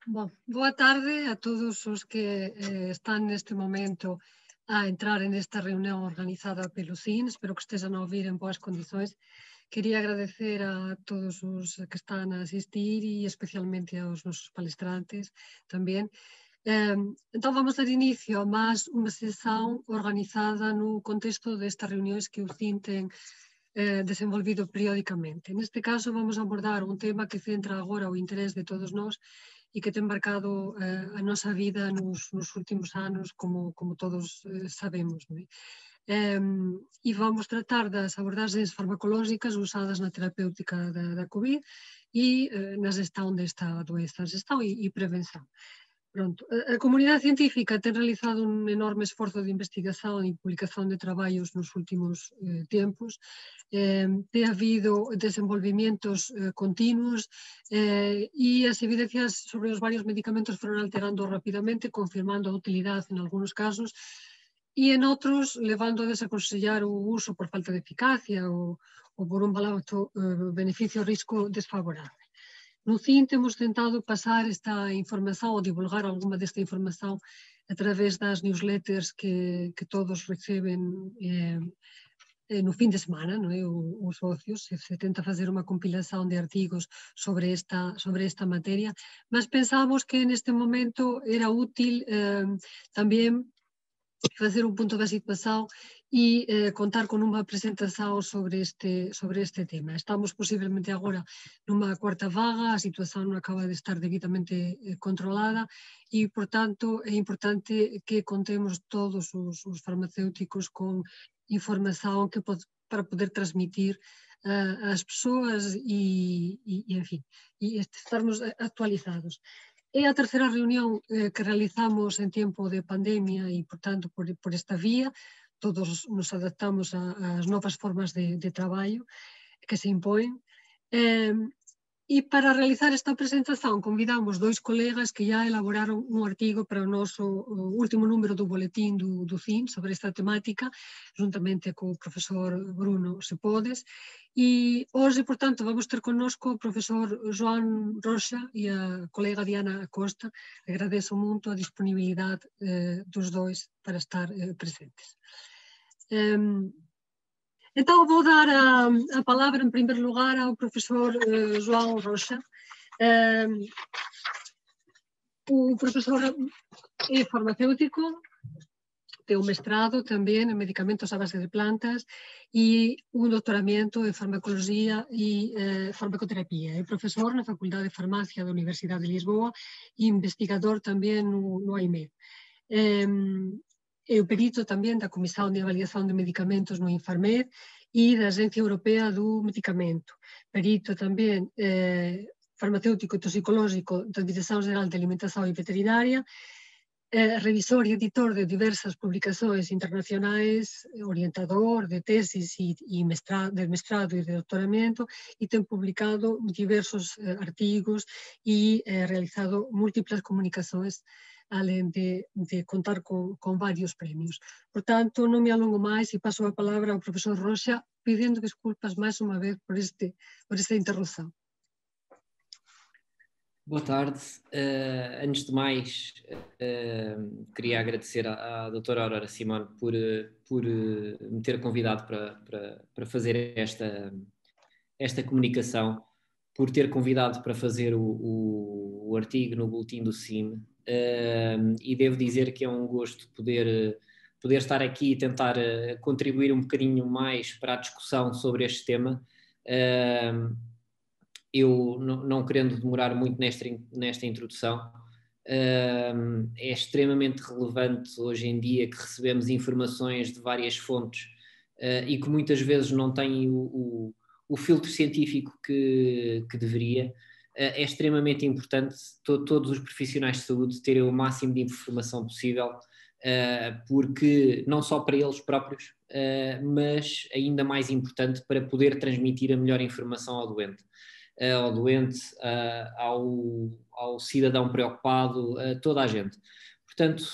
Bom, boa tarde a todos os que están neste momento a entrar nesta reunión organizada pelo CIN. Espero que estejam a ouvir en boas condições. Quería agradecer a todos os que están a asistir e especialmente aos nosos palestrantes tamén. Entón vamos dar inicio a máis unha sesión organizada no contexto destas reunións que o CIN ten desenvolvido periódicamente. Neste caso vamos abordar un tema que centra agora o interés de todos nós e que ten marcado a nosa vida nos últimos anos, como todos sabemos. Non é? E vamos tratar das abordaxes farmacolóxicas usadas na terapéutica da COVID e na xestão desta doença, xestão e prevención. Pronto. A comunidade científica ten realizado un enorme esforzo de investigación e publicación de traballos nos últimos tempos. Ten habido desenvolvimentos continuos e as evidencias sobre os varios medicamentos foron alterando rapidamente, confirmando a utilidade en algúns casos e en outros levando a desaconsellar o uso por falta de eficacia ou por un balanzo beneficio-risco desfavorable. No CIN temos tentado pasar esta información ou divulgar alguma desta información a través das newsletters que todos receben no fin de semana, non é? Os socios, se tenta fazer unha compilación de artigos sobre esta materia, mas pensamos que neste momento era útil tamén facer un punto da situación e contar con unha presentación sobre este tema. Estamos posiblemente agora nunha cuarta vaga, a situación non acaba de estar debidamente controlada e, por tanto, é importante que contemos todos os farmacéuticos con información para poder transmitir ás persoas e en fin, e estarmos actualizados. É a terceira reunión que realizamos en tempo de pandemia e, por tanto, por esta vía, todos nos adaptamos ás novas formas de traballo que se impoen. E para realizar esta presentación convidamos dois colegas que já elaboraron un artigo para o noso último número do boletín do CIN sobre esta temática, juntamente co profesor Bruno Sepodes. E hoxe, por tanto, vamos ter connosco o profesor Joan Roxa e a colega Diana Acosta. Agradezo moito a disponibilidade dos dois para estar presentes. Entón, vou dar a palabra, en primeiro lugar, ao profesor João Roxa. O profesor é farmacéutico, ten un mestrado tamén en medicamentos a base de plantas e un doutoramento en farmacoloxía e farmacoterapia. É profesor na Facultade de Farmacia da Universidade de Lisboa e investigador tamén no AIMED. É o perito tamén da Comisión de Avaliación de Medicamentos no Infarmed e da Agencia Europea do Medicamento. Perito tamén farmacéutico e toxicolóxico da Dirección Geral de Alimentación e Veterinaria, revisor e editor de diversas publicacións internacionais, orientador de tesis de mestrado e de doutoramento, e ten publicado diversos artigos e realizado múltiplas comunicacións, além de contar con varios premios. Por tanto, non me alongo máis e paso a palabra ao profesor Roxa, pedindo desculpas máis unha vez por esta interrupción. Boa tarde. Antes de mais, queria agradecer à doutora Aurora Simone por me ter convidado para fazer esta comunicação, por ter convidado para fazer o artigo no boletim do CIN. E devo dizer que é um gosto poder estar aqui e tentar contribuir um bocadinho mais para a discussão sobre este tema. Eu, não querendo demorar muito nesta introdução, é extremamente relevante hoje em dia que recebemos informações de várias fontes e que muitas vezes não têm o filtro científico que deveria. É extremamente importante todos os profissionais de saúde terem o máximo de informação possível, porque não só para eles próprios, mas ainda mais importante para poder transmitir a melhor informação ao doente, ao cidadão preocupado, a toda a gente. Portanto,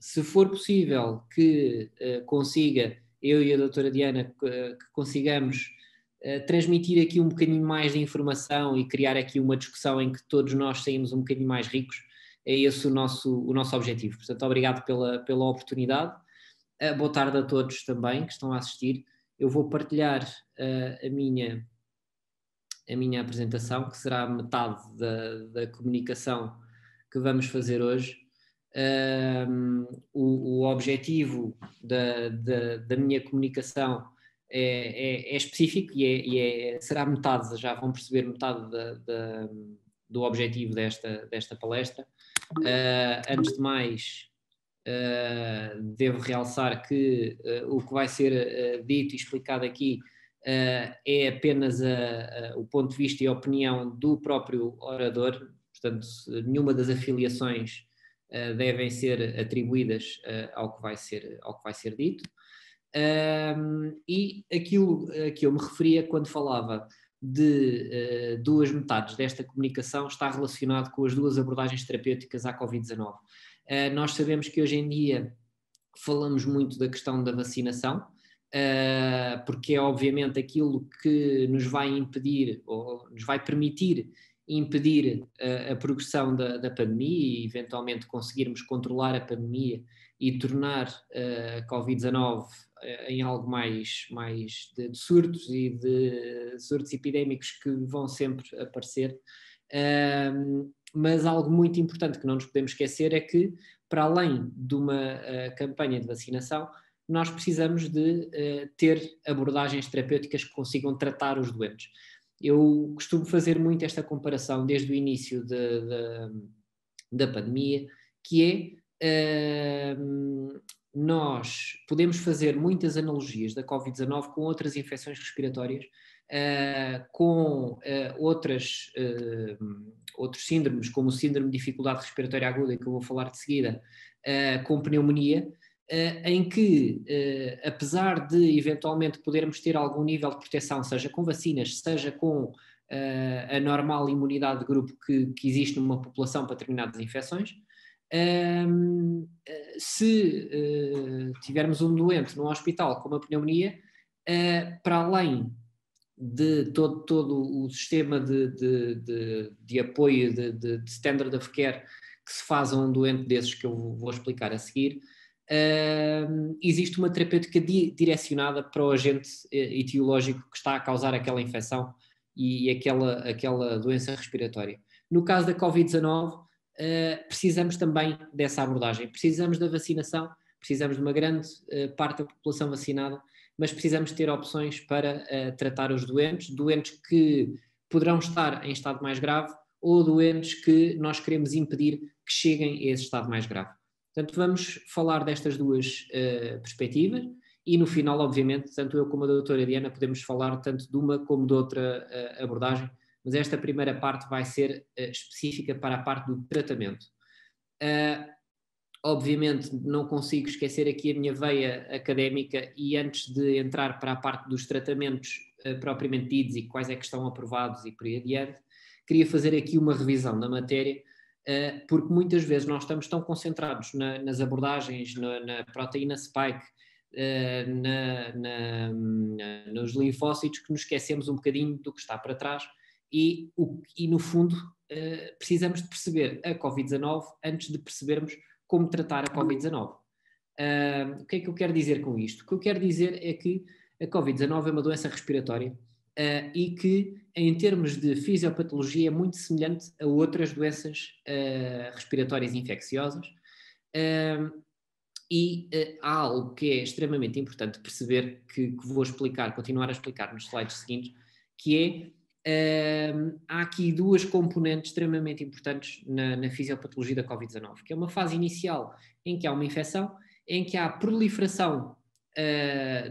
se for possível que consiga, eu e a doutora Diana, que consigamos transmitir aqui um bocadinho mais de informação e criar aqui uma discussão em que todos nós saímos um bocadinho mais ricos. É esse o nosso objetivo. Portanto, obrigado pela oportunidade. Boa tarde a todos também que estão a assistir. Eu vou partilhar a minha apresentação, que será metade da comunicação que vamos fazer hoje. O objetivo da minha comunicação é específico e será metade, já vão perceber metade do objetivo desta palestra. Antes de mais, devo realçar que o que vai ser dito e explicado aqui é apenas o ponto de vista e a opinião do próprio orador, portanto, nenhuma das afiliações devem ser atribuídas ao que vai ser dito. E aquilo que eu me referia quando falava de duas metades desta comunicação está relacionado com as duas abordagens terapêuticas à Covid-19. Nós sabemos que hoje em dia falamos muito da questão da vacinação, porque é obviamente aquilo que nos vai impedir ou nos vai permitir impedir a progressão da pandemia e eventualmente conseguirmos controlar a pandemia e tornar a Covid-19 em algo mais de surtos e de surtos epidémicos que vão sempre aparecer. Mas algo muito importante que não nos podemos esquecer é que, para além de uma campanha de vacinação, nós precisamos de ter abordagens terapêuticas que consigam tratar os doentes. Eu costumo fazer muito esta comparação desde o início da pandemia, que é nós podemos fazer muitas analogias da Covid-19 com outras infecções respiratórias, com outros síndromes, como o síndrome de dificuldade respiratória aguda, que eu vou falar de seguida, com pneumonia, em que, apesar de eventualmente podermos ter algum nível de proteção, seja com vacinas, seja com a normal imunidade de grupo que existe numa população para determinadas infecções, se tivermos um doente no hospital com uma pneumonia, para além de todo o sistema de apoio de standard of care que se faz a um doente desses, que eu vou explicar a seguir, existe uma terapêutica direcionada para o agente etiológico que está a causar aquela infecção e aquela doença respiratória. No caso da Covid-19, precisamos também dessa abordagem. Precisamos da vacinação, precisamos de uma grande parte da população vacinada, mas precisamos ter opções para tratar os doentes que poderão estar em estado mais grave ou doentes que nós queremos impedir que cheguem a esse estado mais grave. Portanto, vamos falar destas duas perspectivas e no final, obviamente, tanto eu como a doutora Diana podemos falar tanto de uma como de outra abordagem, mas esta primeira parte vai ser específica para a parte do tratamento. Obviamente não consigo esquecer aqui a minha veia académica e antes de entrar para a parte dos tratamentos propriamente ditos e quais é que estão aprovados e por aí adiante, queria fazer aqui uma revisão da matéria, porque muitas vezes nós estamos tão concentrados nas abordagens, na proteína spike, nos linfócitos, que nos esquecemos um bocadinho do que está para trás e no fundo precisamos de perceber a Covid-19 antes de percebermos como tratar a Covid-19. O que é que eu quero dizer com isto? O que eu quero dizer é que a Covid-19 é uma doença respiratória e que, em termos de fisiopatologia, é muito semelhante a outras doenças respiratórias infecciosas. Há algo que é extremamente importante perceber, que vou continuar a explicar nos slides seguintes, que é, há aqui duas componentes extremamente importantes na fisiopatologia da Covid-19, que é uma fase inicial em que há uma infecção, em que há proliferação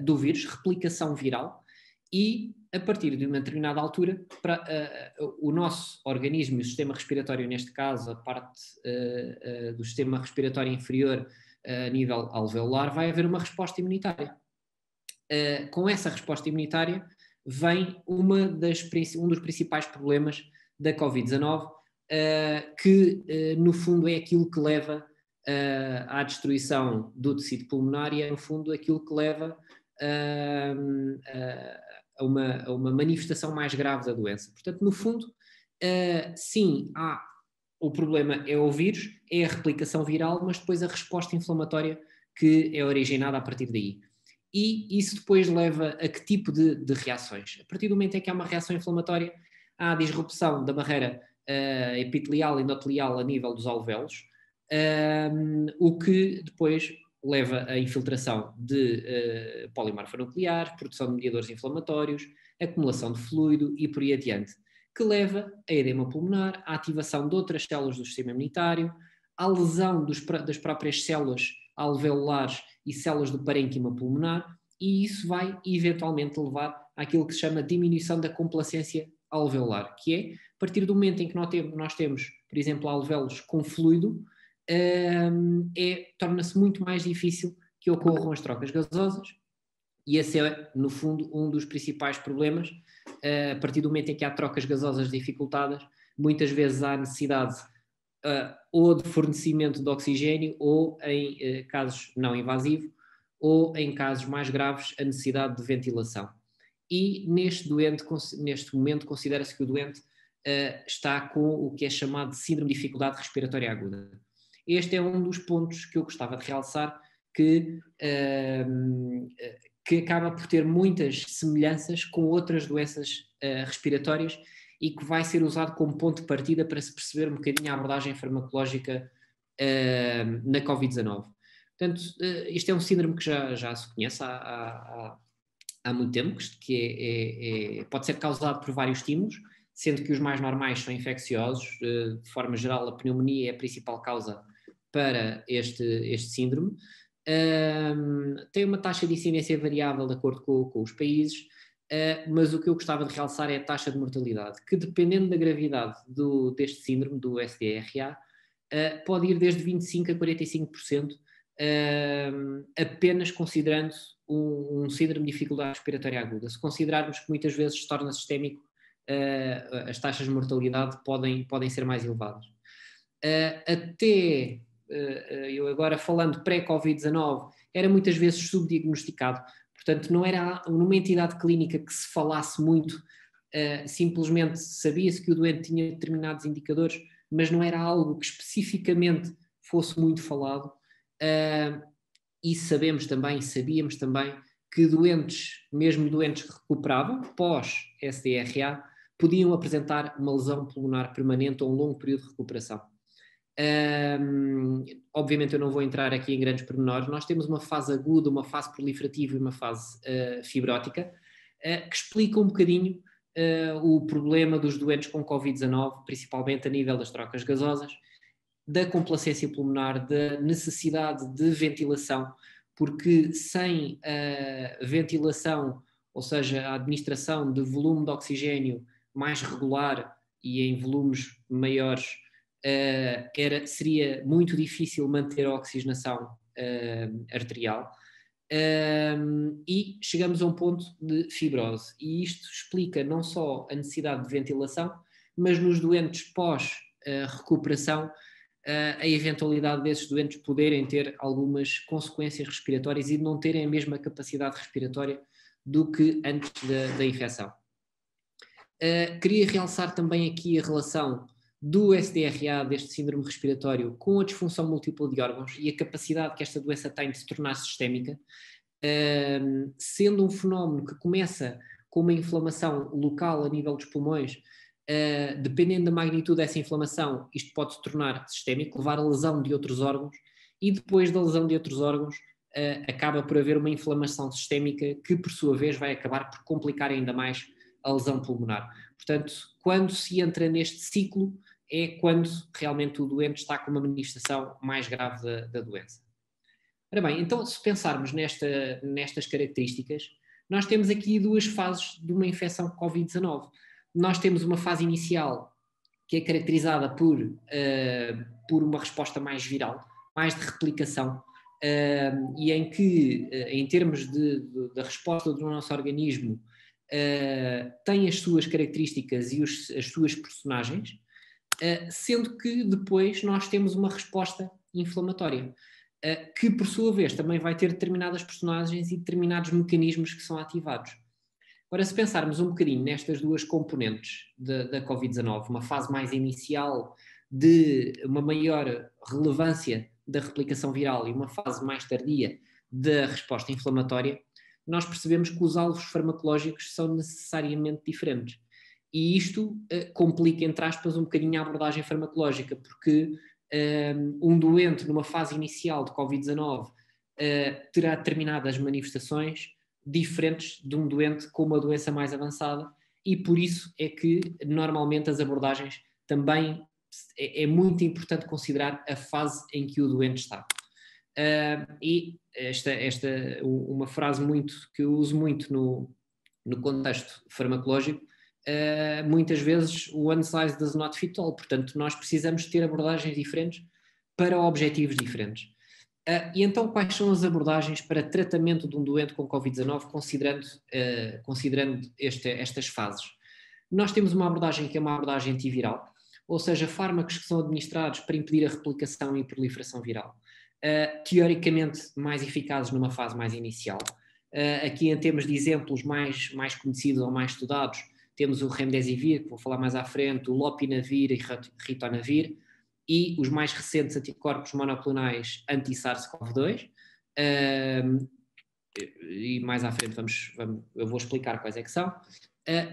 do vírus, replicação viral, e a partir de uma determinada altura, o nosso organismo e o sistema respiratório, neste caso a parte do sistema respiratório inferior a nível alveolar, vai haver uma resposta imunitária. Com essa resposta imunitária vem um dos principais problemas da Covid-19, que no fundo é aquilo que leva à destruição do tecido pulmonar e é no fundo aquilo que leva a uma manifestação mais grave da doença. Portanto, no fundo, sim, o problema é o vírus, é a replicação viral, mas depois a resposta inflamatória que é originada a partir daí. E isso depois leva a que tipo de reações? A partir do momento em que há uma reação inflamatória, há a disrupção da barreira epitelial e endotelial a nível dos alvéolos, o que depois leva à infiltração de polimarfa nuclear, produção de mediadores inflamatórios, acumulação de fluido e por aí adiante, que leva a edema pulmonar, à ativação de outras células do sistema imunitário, à lesão das próprias células alveolares e células do parênquima pulmonar, e isso vai eventualmente levar àquilo que se chama diminuição da complacência alveolar, que é, a partir do momento em que nós temos, por exemplo, alvéolos com fluido, torna-se muito mais difícil que ocorram as trocas gasosas, e esse é, no fundo, um dos principais problemas. A partir do momento em que há trocas gasosas dificultadas, muitas vezes há necessidade ou de fornecimento de oxigênio, ou em casos não invasivos, ou em casos mais graves, a necessidade de ventilação. E neste momento considera-se que o doente está com o que é chamado de síndrome de dificuldade respiratória aguda. Este é um dos pontos que eu gostava de realçar, que acaba por ter muitas semelhanças com outras doenças respiratórias e que vai ser usado como ponto de partida para se perceber um bocadinho a abordagem farmacológica na Covid-19. Portanto, isto é um síndrome que já se conhece há muito tempo, que pode ser causado por vários estímulos, sendo que os mais normais são infecciosos. De forma geral, a pneumonia é a principal causa para este síndrome. Tem uma taxa de incidência variável de acordo com os países, mas o que eu gostava de realçar é a taxa de mortalidade, que dependendo da gravidade deste síndrome, do SDRA, pode ir desde 25% a 45%, apenas considerando um síndrome de dificuldade respiratória aguda. Se considerarmos que muitas vezes se torna sistémico, as taxas de mortalidade podem ser mais elevadas. Eu agora falando pré-Covid-19, era muitas vezes subdiagnosticado, portanto não era numa entidade clínica que se falasse muito, simplesmente sabia-se que o doente tinha determinados indicadores, mas não era algo que especificamente fosse muito falado, e sabíamos também que mesmo doentes que recuperavam pós-SDRA, podiam apresentar uma lesão pulmonar permanente ou um longo período de recuperação. Obviamente eu não vou entrar aqui em grandes pormenores. Nós temos uma fase aguda, uma fase proliferativa e uma fase fibrótica, que explica um bocadinho o problema dos doentes com Covid-19, principalmente a nível das trocas gasosas, da complacência pulmonar, da necessidade de ventilação, porque sem ventilação, ou seja, a administração de volume de oxigênio mais regular e em volumes maiores, seria muito difícil manter a oxigenação arterial, e chegamos a um ponto de fibrose, e isto explica não só a necessidade de ventilação, mas nos doentes pós-recuperação, a eventualidade desses doentes poderem ter algumas consequências respiratórias e não terem a mesma capacidade respiratória do que antes da infecção. Queria realçar também aqui a relação do SDRA, deste síndrome respiratório, com a disfunção múltipla de órgãos e a capacidade que esta doença tem de se tornar sistémica, sendo um fenómeno que começa com uma inflamação local a nível dos pulmões. Dependendo da magnitude dessa inflamação, isto pode se tornar sistémico, levar a lesão de outros órgãos, e depois da lesão de outros órgãos, acaba por haver uma inflamação sistémica que, por sua vez, vai acabar por complicar ainda mais a lesão pulmonar. Portanto, quando se entra neste ciclo, é quando realmente o doente está com uma manifestação mais grave da doença. Ora bem, então, se pensarmos nestas características, nós temos aqui duas fases de uma infecção Covid-19. Nós temos uma fase inicial que é caracterizada por uma resposta mais viral, mais de replicação, e em que, em termos da resposta do nosso organismo, tem as suas características e as suas personagens, sendo que depois nós temos uma resposta inflamatória, que por sua vez também vai ter determinadas personagens e determinados mecanismos que são ativados. Ora, se pensarmos um bocadinho nestas duas componentes da Covid-19, uma fase mais inicial de uma maior relevância da replicação viral e uma fase mais tardia da resposta inflamatória, nós percebemos que os alvos farmacológicos são necessariamente diferentes. E isto complica, entre aspas, um bocadinho a abordagem farmacológica, porque um doente numa fase inicial de Covid-19 terá determinadas manifestações diferentes de um doente com uma doença mais avançada, e por isso é que normalmente as abordagens também é muito importante considerar a fase em que o doente está. E uma frase que eu uso muito no contexto farmacológico, muitas vezes o one size does not fit all, portanto nós precisamos ter abordagens diferentes para objetivos diferentes. E então quais são as abordagens para tratamento de um doente com Covid-19 considerando estas fases? Nós temos uma abordagem que é uma abordagem antiviral, ou seja, fármacos que são administrados para impedir a replicação e proliferação viral, teoricamente mais eficazes numa fase mais inicial. Aqui em termos de exemplos mais conhecidos ou mais estudados, temos o Remdesivir, que vou falar mais à frente, o Lopinavir e Ritonavir, e os mais recentes anticorpos monoclonais anti-SARS-CoV-2, e mais à frente eu vou explicar quais é que são,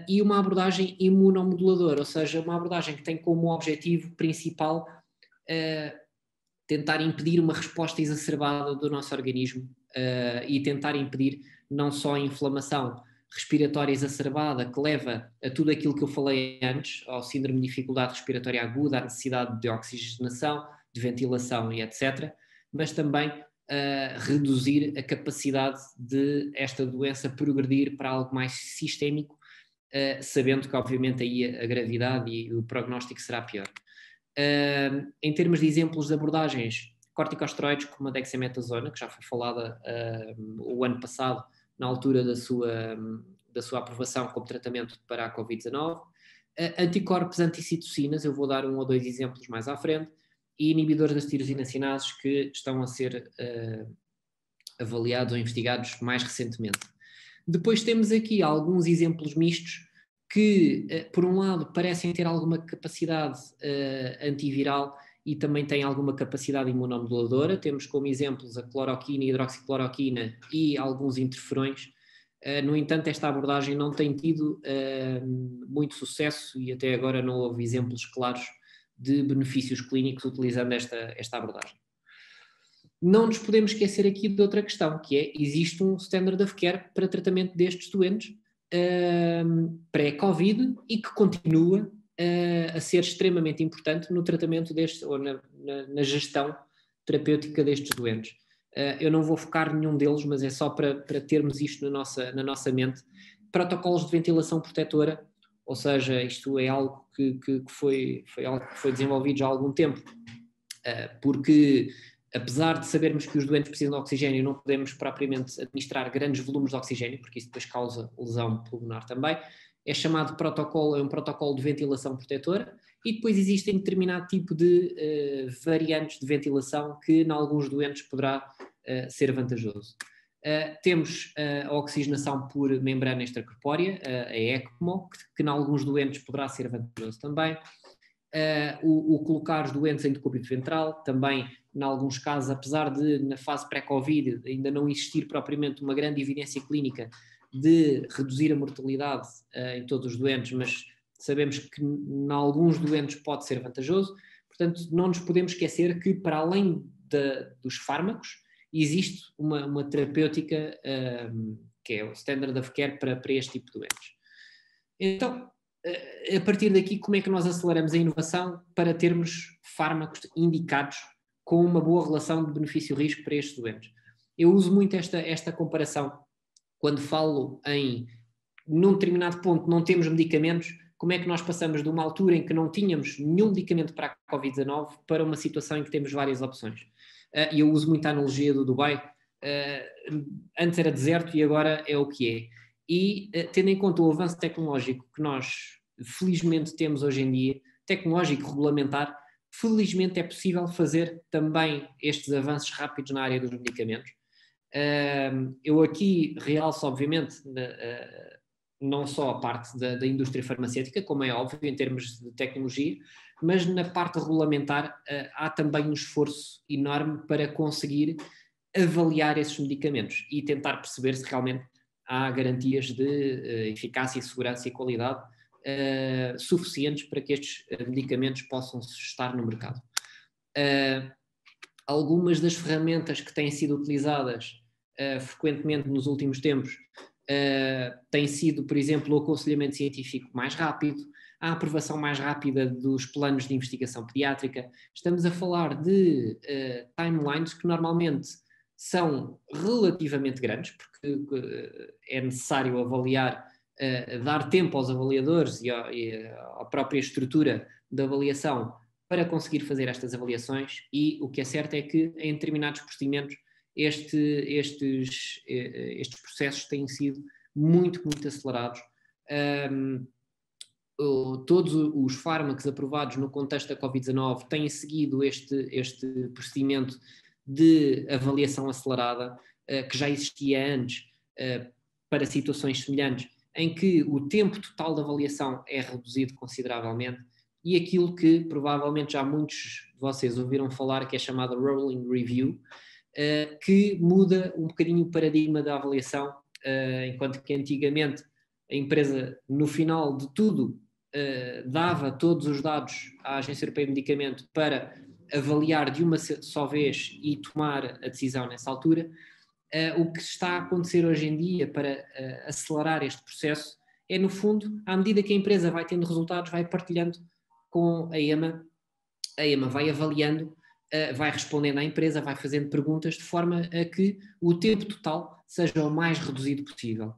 e uma abordagem imunomoduladora, ou seja, uma abordagem que tem como objetivo principal tentar impedir uma resposta exacerbada do nosso organismo e tentar impedir não só a inflamação respiratória exacerbada que leva a tudo aquilo que eu falei antes, ao síndrome de dificuldade respiratória aguda, à necessidade de oxigenação, de ventilação e etc., mas também reduzir a capacidade de esta doença progredir para algo mais sistémico, sabendo que obviamente aí a gravidade e o prognóstico será pior. Em termos de exemplos de abordagens, corticosteroides como a dexametasona, que já foi falada o ano passado, na altura da sua aprovação como tratamento para a Covid-19, anticorpos anticitocinas, eu vou dar 1 ou 2 exemplos mais à frente, e inibidores das tirosinas cinases que estão a ser avaliados ou investigados mais recentemente. Depois temos aqui alguns exemplos mistos que, por um lado, parecem ter alguma capacidade antiviral e também têm alguma capacidade imunomoduladora. Temos como exemplos a cloroquina, a hidroxicloroquina e alguns interferões. No entanto, esta abordagem não tem tido muito sucesso e até agora não houve exemplos claros de benefícios clínicos utilizando esta abordagem. Não nos podemos esquecer aqui de outra questão, que é, existe um standard of care para tratamento destes doentes pré-Covid e que continua a ser extremamente importante no tratamento destes, ou na gestão terapêutica destes doentes. Eu não vou focar nenhum deles, mas é só para termos isto na nossa mente. Protocolos de ventilação protetora, ou seja, isto é algo que foi desenvolvido já há algum tempo, porque apesar de sabermos que os doentes precisam de oxigênio, não podemos propriamente administrar grandes volumes de oxigênio, porque isso depois causa lesão pulmonar também. É chamado protocolo, é um protocolo de ventilação protetora, e depois existem determinado tipo de variantes de ventilação que, em alguns doentes, poderá ser vantajoso. Temos a oxigenação por membrana extracorpórea, a ECMO, que em alguns doentes poderá ser vantajoso também. O colocar os doentes em decúbito ventral, também, em alguns casos, apesar de, na fase pré-Covid, ainda não existir propriamente uma grande evidência clínica de reduzir a mortalidade em todos os doentes, mas sabemos que em alguns doentes pode ser vantajoso. Portanto, não nos podemos esquecer que, para além dos fármacos, existe uma terapêutica que é o standard of care para este tipo de doentes. Então, a partir daqui, como é que nós aceleramos a inovação para termos fármacos indicados com uma boa relação de benefício-risco para estes doentes? Eu uso muito esta comparação quando falo num determinado ponto, não temos medicamentos. Como é que nós passamos de uma altura em que não tínhamos nenhum medicamento para a Covid-19 para uma situação em que temos várias opções? E eu uso muito a analogia do Dubai. Antes era deserto e agora é o que é. E tendo em conta o avanço tecnológico que nós felizmente temos hoje em dia, tecnológico, regulamentar, felizmente é possível fazer também estes avanços rápidos na área dos medicamentos. Eu aqui realço, obviamente, não só a parte da indústria farmacêutica, como é óbvio, em termos de tecnologia, mas na parte regulamentar há também um esforço enorme para conseguir avaliar esses medicamentos e tentar perceber se realmente há garantias de eficácia, segurança e qualidade suficientes para que estes medicamentos possam estar no mercado. Algumas das ferramentas que têm sido utilizadas frequentemente nos últimos tempos têm sido, por exemplo, o aconselhamento científico mais rápido, a aprovação mais rápida dos planos de investigação pediátrica. Estamos a falar de timelines que normalmente são relativamente grandes, porque é necessário avaliar, dar tempo aos avaliadores e à própria estrutura da avaliação para conseguir fazer estas avaliações, e o que é certo é que em determinados procedimentos estes processos têm sido muito, muito acelerados. Todos os fármacos aprovados no contexto da Covid-19 têm seguido este procedimento de avaliação acelerada, que já existia antes para situações semelhantes, em que o tempo total de avaliação é reduzido consideravelmente, e aquilo que provavelmente já muitos de vocês ouviram falar, que é chamada Rolling Review, que muda um bocadinho o paradigma da avaliação, enquanto que antigamente a empresa, no final de tudo, dava todos os dados à Agência Europeia de Medicamento para avaliar de uma só vez e tomar a decisão nessa altura. O que está a acontecer hoje em dia para acelerar este processo é, no fundo, à medida que a empresa vai tendo resultados, vai partilhando com a EMA vai avaliando, vai respondendo à empresa, vai fazendo perguntas de forma a que o tempo total seja o mais reduzido possível.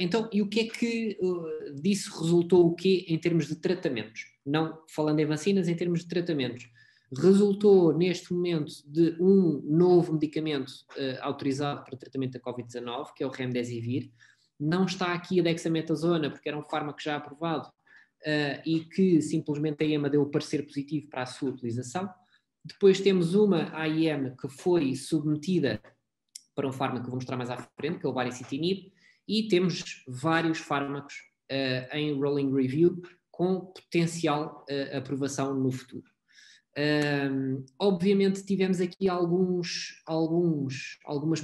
Então, e o que é que disso resultou o quê em termos de tratamentos? Não falando em vacinas, em termos de tratamentos. Resultou neste momento de um novo medicamento autorizado para tratamento da Covid-19, que é o Remdesivir. Não está aqui a dexametasona, porque era um fármaco já aprovado, e que simplesmente a EMA deu o parecer positivo para a sua utilização. Depois temos uma AIM que foi submetida para um fármaco que vou mostrar mais à frente, que é o baricitinib, e temos vários fármacos em rolling review com potencial aprovação no futuro. Obviamente tivemos aqui algumas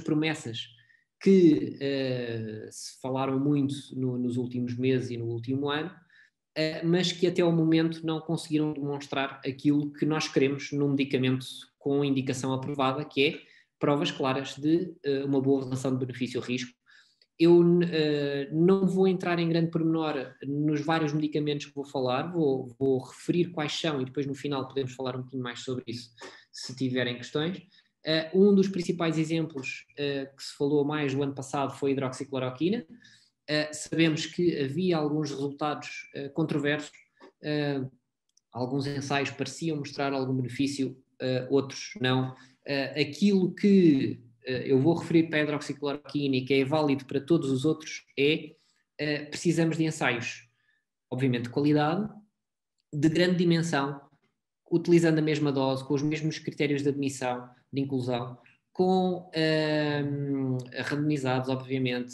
promessas que se falaram muito nos últimos meses e no último ano, mas que até ao momento não conseguiram demonstrar aquilo que nós queremos num medicamento com indicação aprovada, que é provas claras de uma boa relação de benefício-risco. Eu não vou entrar em grande pormenor nos vários medicamentos que vou falar, vou referir quais são e depois no final podemos falar um pouquinho mais sobre isso, se tiverem questões. Um dos principais exemplos que se falou mais no ano passado foi a hidroxicloroquina. Sabemos que havia alguns resultados controversos, alguns ensaios pareciam mostrar algum benefício, outros não. Aquilo que eu vou referir para a hidroxicloroquina e que é válido para todos os outros precisamos de ensaios, obviamente de qualidade, de grande dimensão, utilizando a mesma dose, com os mesmos critérios de admissão, de inclusão, com randomizados, obviamente,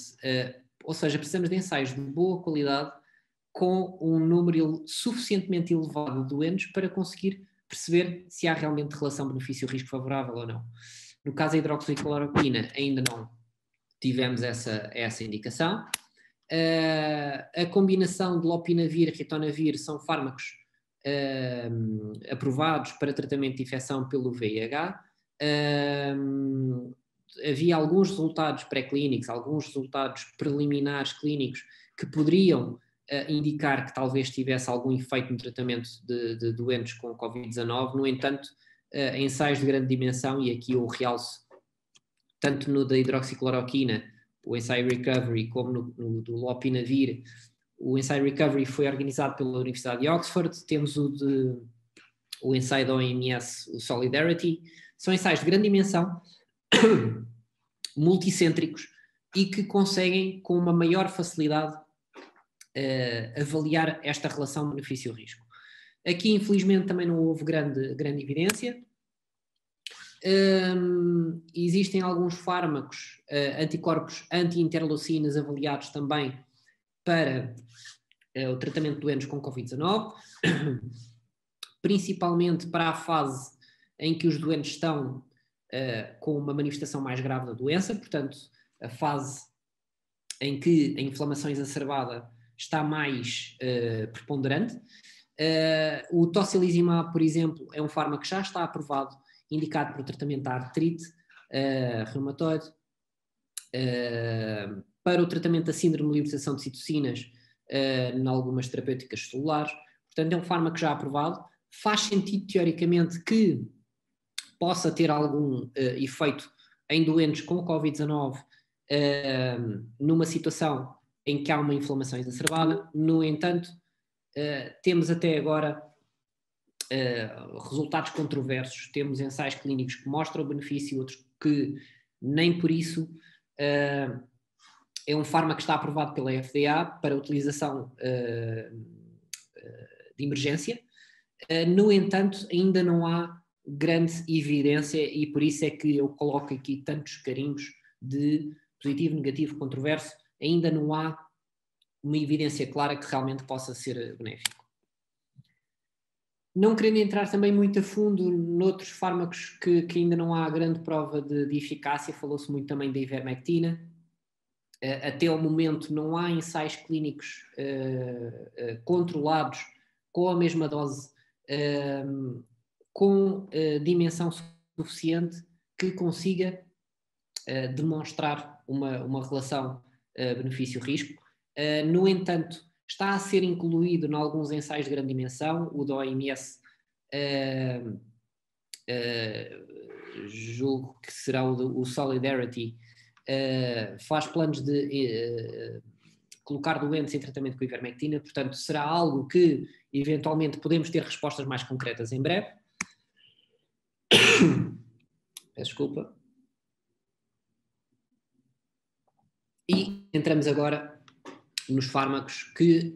ou seja, precisamos de ensaios de boa qualidade com um número suficientemente elevado de doentes para conseguir perceber se há realmente relação benefício-risco favorável ou não. No caso da hidroxicloroquina, ainda não tivemos essa indicação. A combinação de lopinavir e ritonavir são fármacos aprovados para tratamento de infecção pelo VIH. Havia alguns resultados pré-clínicos, alguns resultados preliminares clínicos que poderiam indicar que talvez tivesse algum efeito no tratamento de doentes com Covid-19. No entanto, ensaios de grande dimensão, e aqui eu realço, tanto no da hidroxicloroquina, o ensaio Recovery, como no do lopinavir, o ensaio Recovery foi organizado pela Universidade de Oxford. Temos o ensaio da OMS, o Solidarity. São ensaios de grande dimensão, multicêntricos, e que conseguem, com uma maior facilidade, avaliar esta relação benefício-risco. Aqui, infelizmente, também não houve grande evidência. Existem alguns fármacos, anticorpos anti-interleucinas avaliados também, para o tratamento de doentes com Covid-19, principalmente para a fase em que os doentes estão com uma manifestação mais grave da doença, portanto, a fase em que a inflamação exacerbada está mais preponderante. O tocilizumab, por exemplo, é um fármaco que já está aprovado, indicado para o tratamento da artrite reumatoide, para o tratamento da síndrome de libertação de citocinas em algumas terapêuticas celulares. Portanto, é um fármaco já aprovado. Faz sentido, teoricamente, que possa ter algum efeito em doentes com Covid-19 numa situação em que há uma inflamação exacerbada. No entanto, temos até agora resultados controversos. Temos ensaios clínicos que mostram o benefício, outros que nem por isso. É um fármaco que está aprovado pela FDA para utilização de emergência. No entanto, ainda não há grande evidência e por isso é que eu coloco aqui tantos carimbos de positivo, negativo, controverso. Ainda não há uma evidência clara que realmente possa ser benéfico. Não querendo entrar também muito a fundo noutros fármacos que ainda não há grande prova de eficácia, falou-se muito também da ivermectina. Até o momento não há ensaios clínicos controlados com a mesma dose, com dimensão suficiente que consiga demonstrar uma relação benefício-risco. No entanto, está a ser incluído em alguns ensaios de grande dimensão, o da OMS, julgo que será o Solidarity, faz planos de colocar doentes em tratamento com ivermectina, portanto será algo que eventualmente podemos ter respostas mais concretas em breve. Peço desculpa. E entramos agora nos fármacos que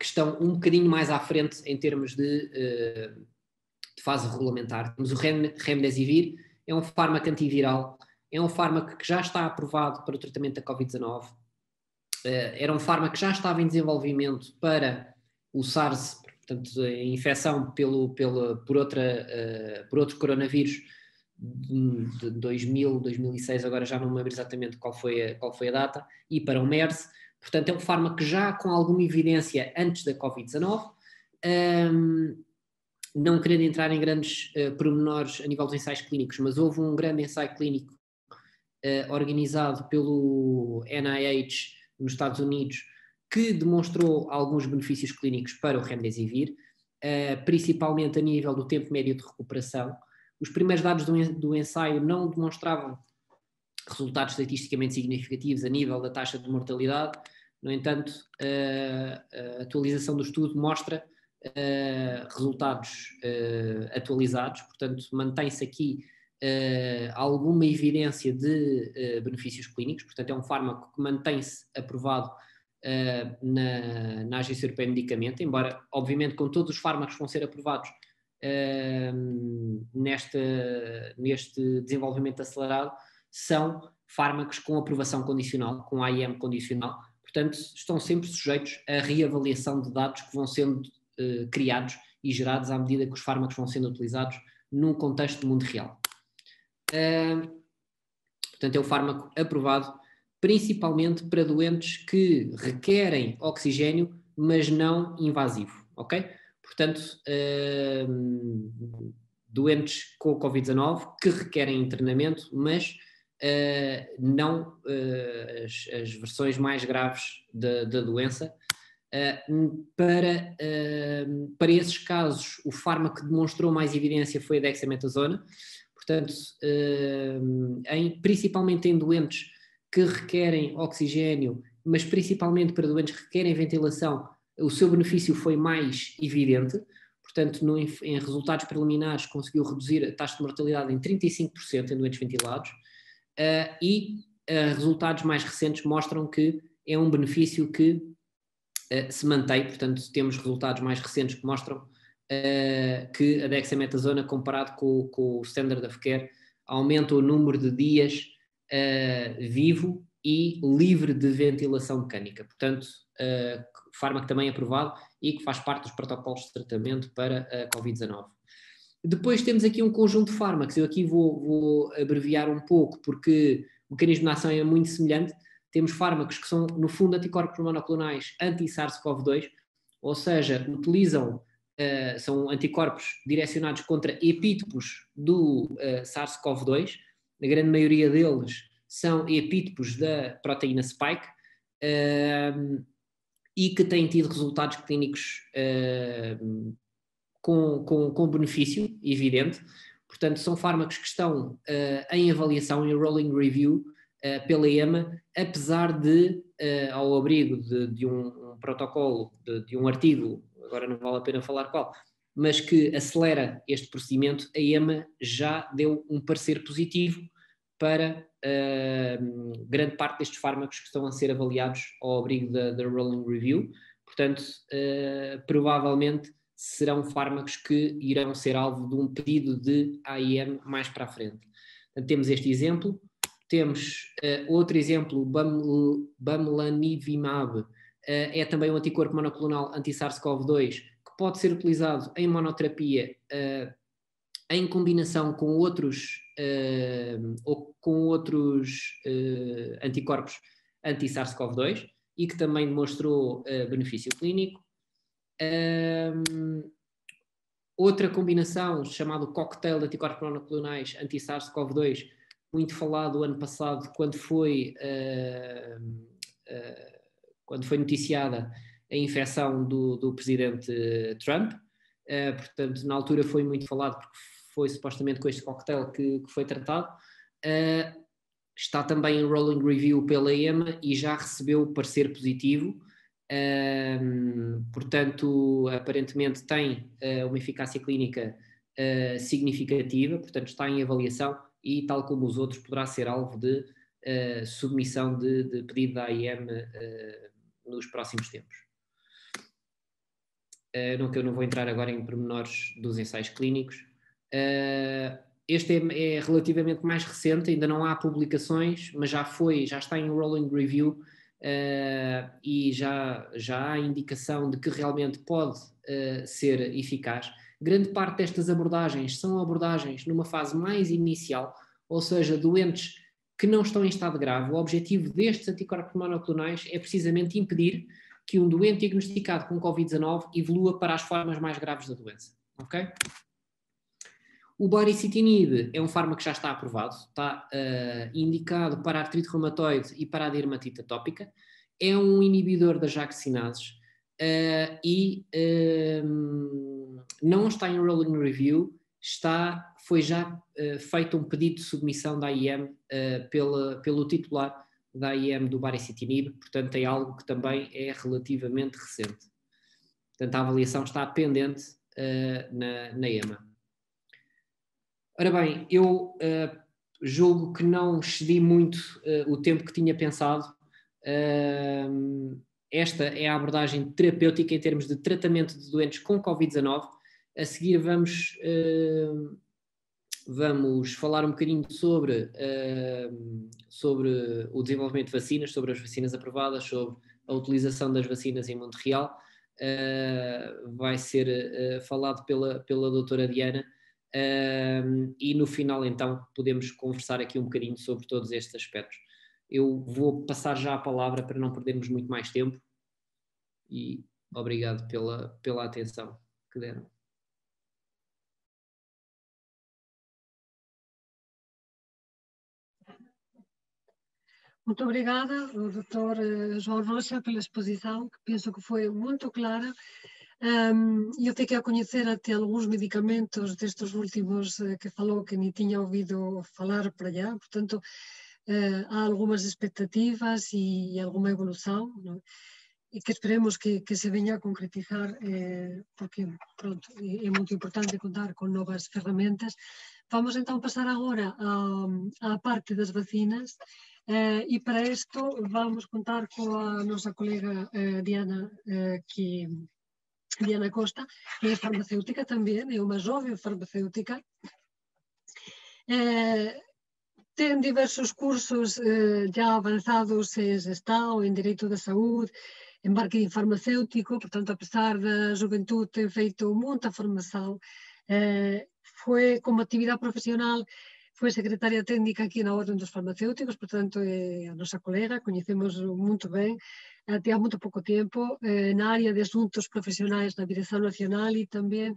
estão um bocadinho mais à frente em termos de fase regulamentar. Temos o Remdesivir, é um fármaco antiviral, é um fármaco que já está aprovado para o tratamento da Covid-19. Era um fármaco que já estava em desenvolvimento para o SARS, portanto, a infecção por outro coronavírus de 2000, 2006, agora já não me lembro exatamente qual foi a data, e para o MERS. Portanto, é um fármaco já com alguma evidência antes da Covid-19. Não querendo entrar em grandes pormenores a nível dos ensaios clínicos, mas houve um grande ensaio clínico organizado pelo NIH nos Estados Unidos que demonstrou alguns benefícios clínicos para o Remdesivir, principalmente a nível do tempo médio de recuperação. Os primeiros dados do ensaio não demonstravam resultados estatisticamente significativos a nível da taxa de mortalidade. No entanto, a atualização do estudo mostra resultados atualizados, portanto mantém-se aqui alguma evidência de benefícios clínicos, portanto é um fármaco que mantém-se aprovado na Agência Europeia de Medicamento, embora obviamente com todos os fármacos que vão ser aprovados neste desenvolvimento acelerado, são fármacos com aprovação condicional, com AIM condicional, portanto estão sempre sujeitos à reavaliação de dados que vão sendo criados e gerados à medida que os fármacos vão sendo utilizados num contexto do mundo real. Portanto, é um fármaco aprovado principalmente para doentes que requerem oxigênio, mas não invasivo, ok? Portanto, doentes com Covid-19 que requerem internamento, mas não as versões mais graves da doença. Para esses casos, o fármaco que demonstrou mais evidência foi a dexametasona. Portanto, principalmente em doentes que requerem oxigênio, mas principalmente para doentes que requerem ventilação, o seu benefício foi mais evidente. Portanto, em resultados preliminares, conseguiu reduzir a taxa de mortalidade em 35% em doentes ventilados. E resultados mais recentes mostram que é um benefício que se mantém. Portanto, temos resultados mais recentes que mostram que a dexametasona, comparado com o standard of care, aumenta o número de dias vivo e livre de ventilação mecânica. Portanto, fármaco também aprovado e que faz parte dos protocolos de tratamento para a Covid-19. Depois temos aqui um conjunto de fármacos, eu aqui vou abreviar um pouco, porque o mecanismo de ação é muito semelhante. Temos fármacos que são, no fundo, anticorpos monoclonais anti-SARS-CoV-2, ou seja, são anticorpos direcionados contra epítopos do SARS-CoV-2. A grande maioria deles são epítopos da proteína spike, e que têm tido resultados clínicos com benefício evidente. Portanto, são fármacos que estão em avaliação, em rolling review, pela EMA, apesar de, ao abrigo de um protocolo, de um artigo, agora não vale a pena falar qual, mas que acelera este procedimento, a EMA já deu um parecer positivo para grande parte destes fármacos que estão a ser avaliados ao abrigo da rolling review. Portanto, provavelmente serão fármacos que irão ser alvo de um pedido de AIM mais para a frente. Portanto, temos este exemplo. Temos outro exemplo, bamlanivimab, é também um anticorpo monoclonal anti-SARS-CoV-2 que pode ser utilizado em monoterapia em combinação com outros anticorpos anti-SARS-CoV-2 e que também demonstrou benefício clínico. Outra combinação chamada cocktail de anticorpos monoclonais anti-SARS-CoV-2, muito falado o ano passado quando foi noticiada a infecção do presidente Trump. Portanto, na altura foi muito falado porque foi supostamente com este cocktail que foi tratado. Está também em rolling review pela EMA e já recebeu parecer positivo. Portanto, aparentemente tem uma eficácia clínica significativa, portanto está em avaliação e, tal como os outros, poderá ser alvo de submissão de pedido da AIM nos próximos tempos. Eu não vou entrar agora em pormenores dos ensaios clínicos. Este é relativamente mais recente, ainda não há publicações, mas já está em rolling review. E já há indicação de que realmente pode ser eficaz. Grande parte destas abordagens são abordagens numa fase mais inicial, ou seja, doentes que não estão em estado grave. O objetivo destes anticorpos monoclonais é precisamente impedir que um doente diagnosticado com Covid-19 evolua para as formas mais graves da doença. Ok? O baricitinib é um fármaco que já está aprovado, está indicado para a artrite reumatoide e para a dermatite atópica. É um inibidor das JAK-cinases e não está em rolling review, foi já feito um pedido de submissão da AIM pelo titular da AIM do baricitinib, portanto é algo que também é relativamente recente. Portanto, a avaliação está pendente na EMA. Ora bem, eu julgo que não excedi muito o tempo que tinha pensado. Esta é a abordagem terapêutica em termos de tratamento de doentes com Covid-19. A seguir vamos falar um bocadinho sobre o desenvolvimento de vacinas, sobre as vacinas aprovadas, sobre a utilização das vacinas em Montreal. Vai ser falado pela doutora Diana. E no final então podemos conversar aqui um bocadinho sobre todos estes aspectos. Eu vou passar já a palavra para não perdermos muito mais tempo e obrigado pela atenção que deram. Muito obrigada, Dr. João Rocha, pela exposição, que penso que foi muito clara. Eu fiquei a conhecer até alguns medicamentos destes últimos que falou que nem tinha ouvido falar para allá, portanto, há algumas expectativas e alguma evolução, não? E que esperemos que se venha a concretizar, porque pronto, é muito importante contar com novas ferramentas. Vamos então passar agora à parte das vacinas. E para isto vamos contar com a nossa colega Diana Costa, que é farmacêutica também, é uma jovem farmacêutica. Ten diversos cursos já avanzados en Gestão, en Dereito da Saúde, en marketing farmacéutico, portanto, apesar da juventude, ten feito moita formación. Foi como actividade profesional, foi secretaria técnica aquí na Orden dos Farmacéuticos, portanto, a nosa colega, coñecemos moito ben, até há moito pouco tempo, na área de asuntos profesionais na Dirección Nacional e tamén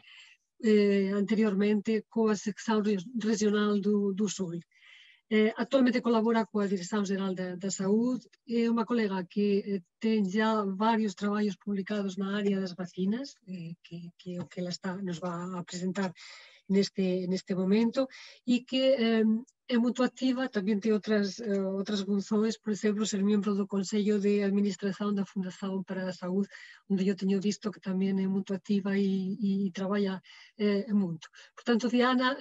anteriormente coa sección regional do Sul. Actualmente colabora coa Dirección Xeral da Saúde, é unha colega que ten já varios traballos publicados na área das vacinas, que é o que ela nos va a presentar neste momento, e que é muito activa, tamén ten outras funções, por exemplo, ser membro do Consello de Administración da Fundación para a Saúde, onde eu teño visto que tamén é muito activa e traballa muito. Portanto, Diana,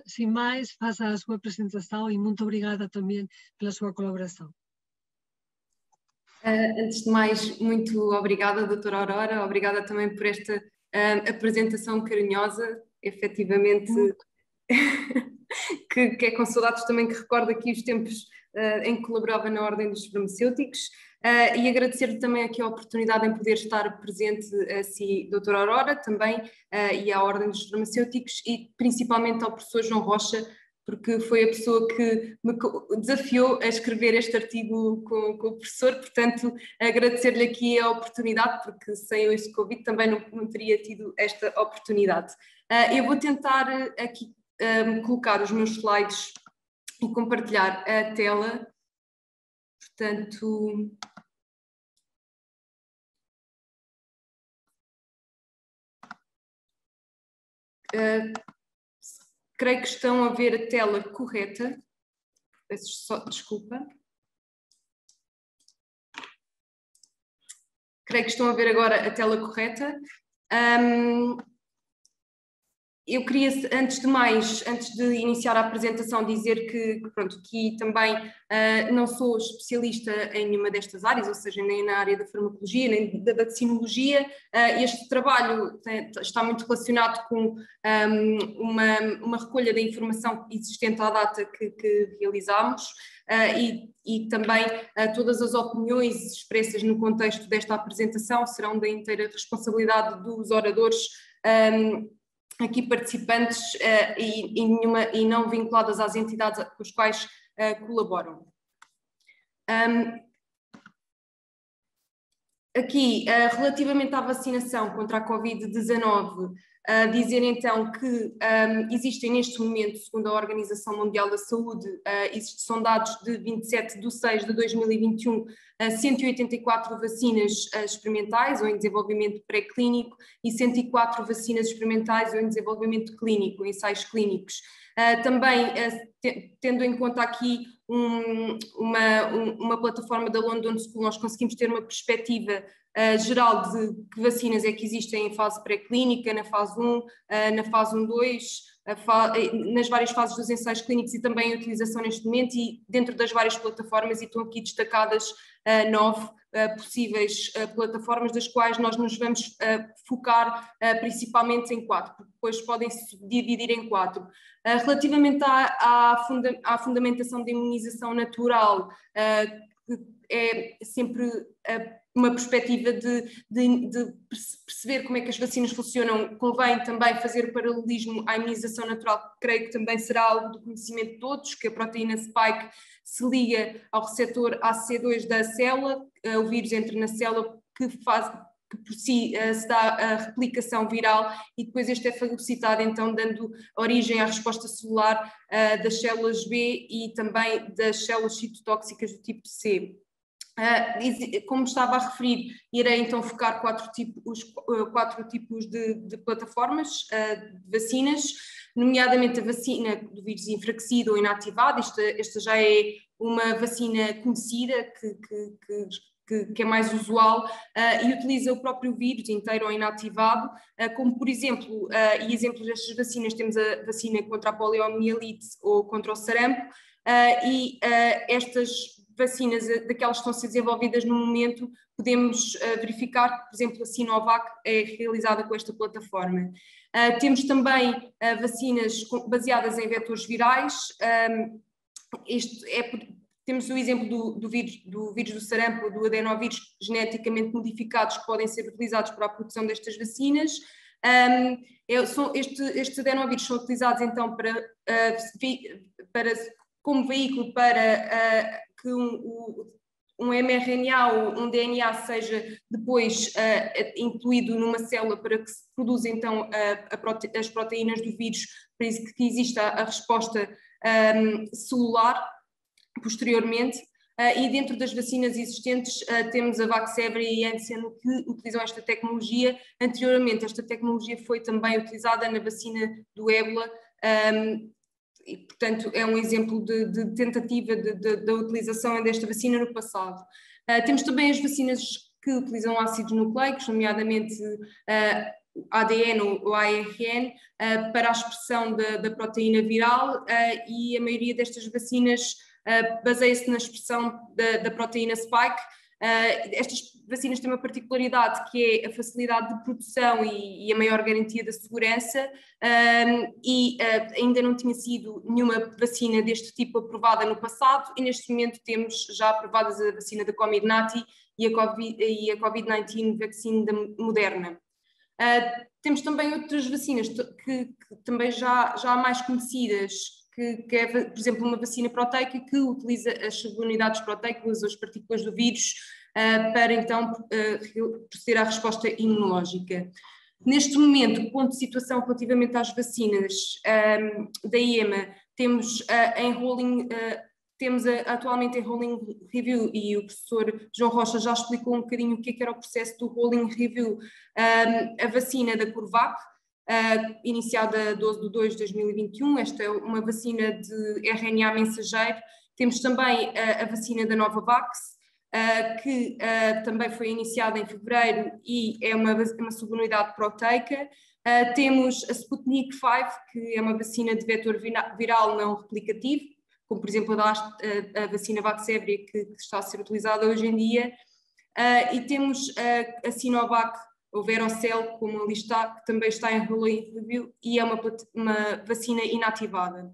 sin máis, faça a súa presentación e muito obrigada tamén pela súa colaboração. Antes de mais, muito obrigada, doutora Aurora, obrigada também por esta apresentação carinhosa, efetivamente, que é com saudades também que recorda aqui os tempos em que colaborava na Ordem dos Farmacêuticos, e agradecer-lhe também aqui a oportunidade em poder estar presente a si, doutora Aurora, também, e à Ordem dos Farmacêuticos, e principalmente ao professor João Rocha, porque foi a pessoa que me desafiou a escrever este artigo com o professor, portanto, agradecer-lhe aqui a oportunidade, porque sem este convite também não teria tido esta oportunidade. Eu vou tentar aqui colocar os meus slides e compartilhar a tela, portanto... creio que estão a ver a tela correta. Peço só desculpa. Creio que estão a ver agora a tela correta. Eu queria, antes de mais, antes de iniciar a apresentação, dizer que pronto, aqui também não sou especialista em nenhuma destas áreas, ou seja, nem na área da farmacologia, nem da vaccinologia. Este trabalho está muito relacionado com uma recolha da informação existente à data que realizámos, e também todas as opiniões expressas no contexto desta apresentação serão da inteira responsabilidade dos oradores aqui participantes e não vinculadas às entidades com as quais colaboram. Aqui, relativamente à vacinação contra a Covid-19, dizer então que existem neste momento, segundo a Organização Mundial da Saúde, são dados de 27/6/2021, 184 vacinas experimentais ou em desenvolvimento pré-clínico e 104 vacinas experimentais ou em desenvolvimento clínico, ensaios clínicos. Também, tendo em conta aqui uma plataforma da London School, nós conseguimos ter uma perspectiva geral de que vacinas é que existem em fase pré-clínica, na fase 1, na fase 1-2, nas várias fases dos ensaios clínicos e também a utilização neste momento e dentro das várias plataformas, e estão aqui destacadas 9 possíveis plataformas, das quais nós nos vamos focar principalmente em 4, porque depois podem se dividir em 4. Relativamente à fundamentação da imunização natural, é sempre uma perspectiva de perceber como é que as vacinas funcionam. Convém também fazer paralelismo à imunização natural, que creio que também será algo do conhecimento de todos, que a proteína spike se liga ao receptor AC2 da célula, o vírus entra na célula que por si se dá a replicação viral e depois este é fagocitado, então dando origem à resposta celular das células B e também das células citotóxicas do tipo C. Como estava a referir, irei então focar os quatro tipos de plataformas de vacinas, nomeadamente a vacina do vírus enfraquecido ou inativado. Esta já é uma vacina conhecida que é mais usual e utiliza o próprio vírus inteiro ou inativado, como por exemplo, e exemplos destas vacinas, temos a vacina contra a poliomielite ou contra o sarampo, e estas vacinas, daquelas que estão a ser desenvolvidas no momento, podemos verificar que, por exemplo, a Sinovac é realizada com esta plataforma. Temos também vacinas baseadas em vetores virais, temos o exemplo do vírus do sarampo, do adenovírus geneticamente modificados, que podem ser utilizados para a produção destas vacinas. Estes adenovírus são utilizados então como veículo para que um mRNA ou um DNA seja depois incluído numa célula para que se produza então as proteínas do vírus, para isso que exista a resposta celular posteriormente. E dentro das vacinas existentes temos a Vaxzevria e a Janssen que utilizam esta tecnologia. Anteriormente esta tecnologia foi também utilizada na vacina do ébola, e portanto é um exemplo de tentativa da utilização desta vacina no passado. Temos também as vacinas que utilizam ácidos nucleicos, nomeadamente ADN ou ARN, para a expressão da proteína viral, e a maioria destas vacinas baseia-se na expressão da proteína spike. Estas vacinas têm uma particularidade, que é a facilidade de produção e a maior garantia da segurança, e ainda não tinha sido nenhuma vacina deste tipo aprovada no passado, e neste momento temos já aprovadas a vacina da Comirnaty e a Covid-19 Vaccine da Moderna. Temos também outras vacinas que também já há mais conhecidas, que é, por exemplo, uma vacina proteica que utiliza as subunidades proteicas, as partículas do vírus, para então proceder à resposta imunológica. Neste momento, o ponto de situação relativamente às vacinas da EMA, temos atualmente em rolling review, e o professor João Rocha já explicou um bocadinho o que era o processo do rolling review, a vacina da CureVac, iniciada 12 de 2 de 2021, esta é uma vacina de RNA mensageiro. Temos também a vacina da Novavax, que também foi iniciada em fevereiro e é uma subunidade proteica. Temos a Sputnik V, que é uma vacina de vetor viral não replicativo, como por exemplo a vacina Vaxzevria, que está a ser utilizada hoje em dia. E temos a Sinovac, o Verocell, como ali está, que também está em rolling review e é uma vacina inativada.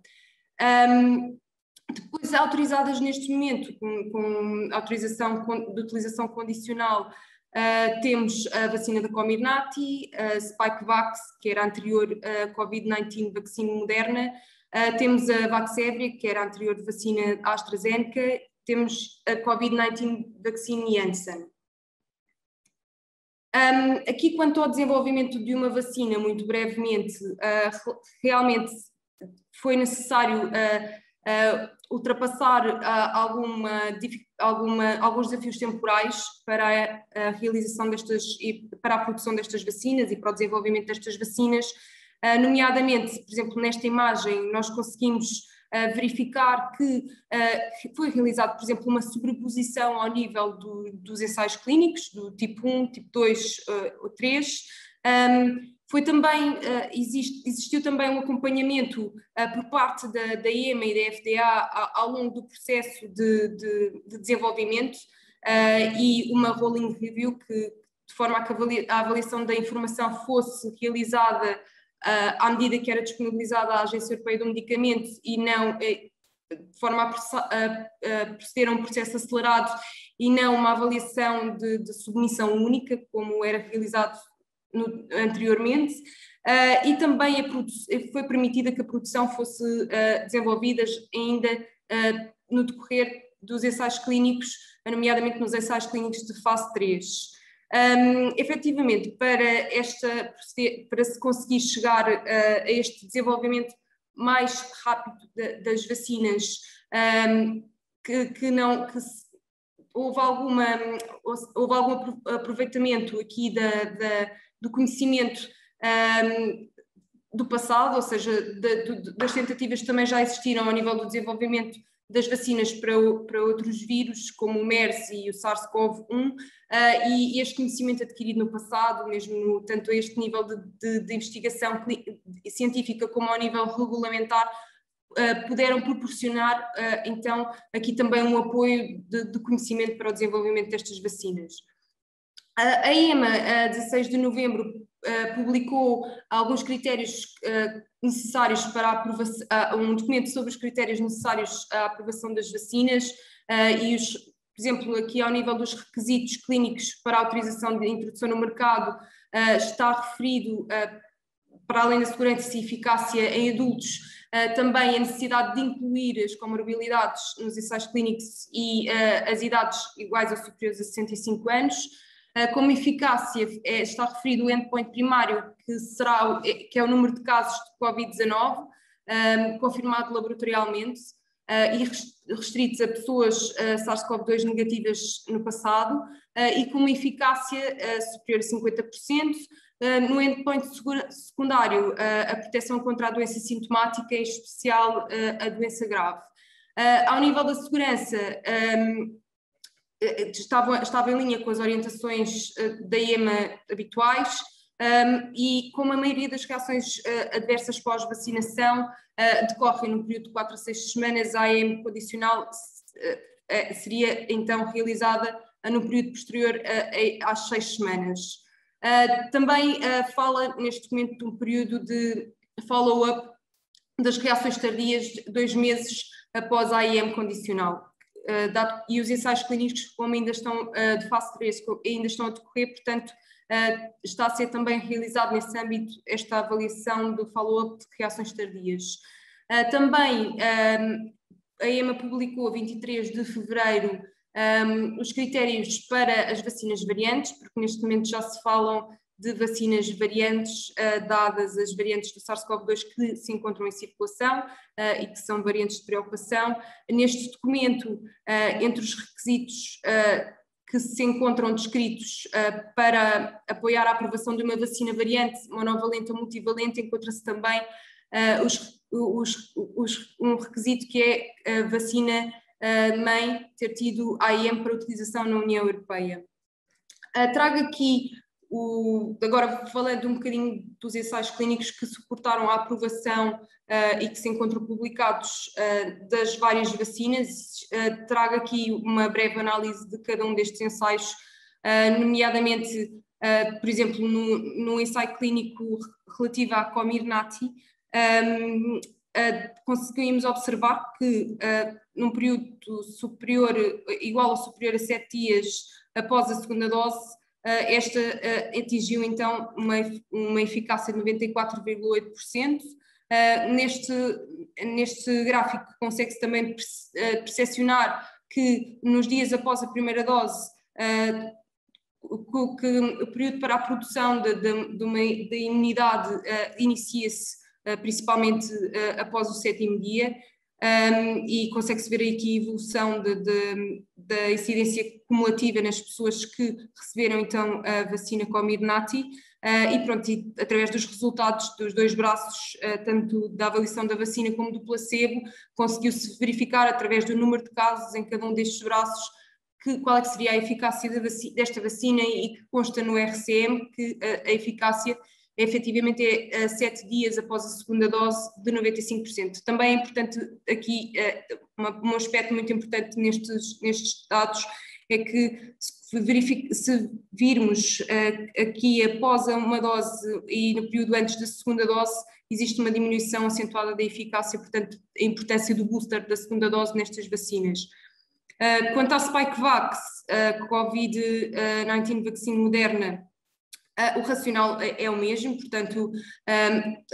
Depois, autorizadas neste momento, com autorização de utilização condicional, temos a vacina da Comirnaty, a Spikevax, que era a anterior Covid-19 Vaccine Moderna, temos a Vaxzevria, que era a anterior vacina AstraZeneca, temos a Covid-19 Vaccine Janssen. Aqui, quanto ao desenvolvimento de uma vacina, muito brevemente, realmente foi necessário ultrapassar alguns desafios temporais para a realização para a produção destas vacinas e para o desenvolvimento destas vacinas, nomeadamente, por exemplo, nesta imagem nós conseguimos verificar que foi realizado, por exemplo, uma sobreposição ao nível dos ensaios clínicos, do tipo 1, tipo 2 ou 3. Foi também, existiu também um acompanhamento por parte da EMA e da FDA ao longo do processo de desenvolvimento, e uma rolling review que, de forma a que a avaliação da informação fosse realizada à medida que era disponibilizada à Agência Europeia do Medicamento e não de forma a proceder a um processo acelerado e não uma avaliação de submissão única, como era realizado anteriormente, e também foi permitida que a produção fosse desenvolvida ainda no decorrer dos ensaios clínicos, nomeadamente nos ensaios clínicos de fase 3. Efetivamente, para se conseguir chegar a este desenvolvimento mais rápido das vacinas, houve algum aproveitamento aqui do conhecimento do passado, ou seja, das tentativas que também já existiram ao nível do desenvolvimento das vacinas para outros vírus, como o MERS e o SARS-CoV-1, e este conhecimento adquirido no passado, mesmo tanto a este nível de investigação científica como ao nível regulamentar, puderam proporcionar, então, aqui também um apoio de conhecimento para o desenvolvimento destas vacinas. A EMA, a 16 de novembro, publicou alguns critérios necessários para a aprovação, um documento sobre os critérios necessários à aprovação das vacinas e por exemplo, aqui ao nível dos requisitos clínicos para a autorização de introdução no mercado, está referido, para além da segurança e eficácia em adultos, também a necessidade de incluir as comorbilidades nos ensaios clínicos e as idades iguais ou superiores a 65 anos. Como eficácia, está referido o endpoint primário, que é o número de casos de Covid-19, confirmado laboratorialmente, e restritos a pessoas SARS-CoV-2 negativas no passado, e com uma eficácia superior a 50%. No endpoint secundário, a proteção contra a doença sintomática, em especial a doença grave. Ao nível da segurança, estava em linha com as orientações da EMA habituais, e como a maioria das reações adversas pós-vacinação decorrem no período de 4 a 6 semanas, a EMA condicional seria então realizada no período posterior às 6 semanas. Também fala neste documento de um período de follow-up das reações tardias 2 meses após a AIM condicional. E os ensaios clínicos, como ainda estão de fase 3, ainda estão a decorrer, portanto, está a ser também realizado nesse âmbito esta avaliação do follow-up de reações tardias. Também a EMA publicou a 23 de fevereiro os critérios para as vacinas variantes, porque neste momento já se falam de vacinas variantes, dadas as variantes do SARS-CoV-2 que se encontram em circulação e que são variantes de preocupação. Neste documento, entre os requisitos que se encontram descritos para apoiar a aprovação de uma vacina variante, monovalente ou multivalente, encontra-se também um requisito que é a vacina mãe ter tido AIM para utilização na União Europeia. Trago aqui, agora falando um bocadinho dos ensaios clínicos que suportaram a aprovação e que se encontram publicados das várias vacinas, trago aqui uma breve análise de cada um destes ensaios, nomeadamente, por exemplo, no ensaio clínico relativo à Comirnaty, conseguimos observar que num período superior, igual ou superior a 7 dias após a segunda dose, esta atingiu então uma eficácia de 94,8%. Neste gráfico consegue-se também percepcionar que nos dias após a primeira dose, que o período para a produção da imunidade inicia-se principalmente após o 7º dia, e consegue-se ver aqui a evolução da incidência cumulativa nas pessoas que receberam então a vacina Comirnaty, e pronto, através dos resultados dos 2 braços, tanto da avaliação da vacina como do placebo, conseguiu-se verificar através do número de casos em cada um destes braços qual é que seria a eficácia desta vacina, e que consta no RCM que a eficácia efetivamente é 7 dias após a segunda dose de 95%. Também é importante aqui, um aspecto muito importante nestes dados, é que se virmos aqui após uma dose e no período antes da segunda dose, existe uma diminuição acentuada da eficácia, portanto a importância do booster da segunda dose nestas vacinas. Quanto à Spikevax, Covid-19 Vaccine Moderna, o racional é o mesmo, portanto,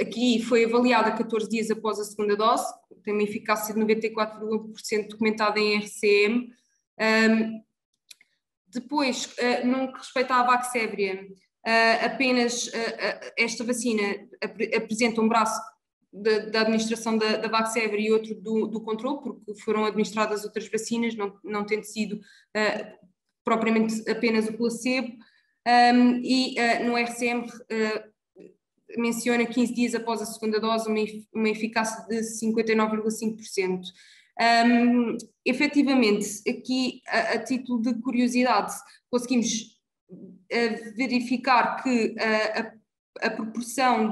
aqui foi avaliada 14 dias após a segunda dose, tem uma eficácia de 94,1% documentada em RCM. Depois, no que respeita à Vaxzevria, apenas esta vacina apresenta um braço da administração da Vaxzevria e outro do controle, porque foram administradas outras vacinas, não tendo sido propriamente apenas o placebo. E no RCM menciona 15 dias após a segunda dose uma eficácia de 59,5%. Efetivamente, aqui a título de curiosidade, conseguimos verificar que a proporção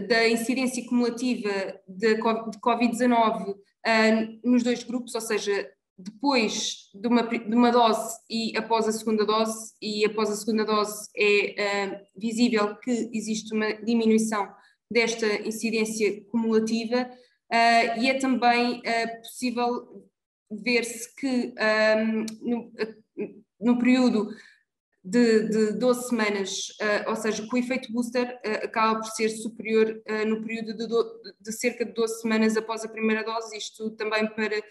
da incidência cumulativa de Covid-19 nos 2 grupos, ou seja, depois de uma dose e após a segunda dose, e após a segunda dose é visível que existe uma diminuição desta incidência cumulativa, e é também possível ver-se que no período de 12 semanas, ou seja, que o efeito booster acaba por ser superior no período de cerca de 12 semanas após a primeira dose, isto também para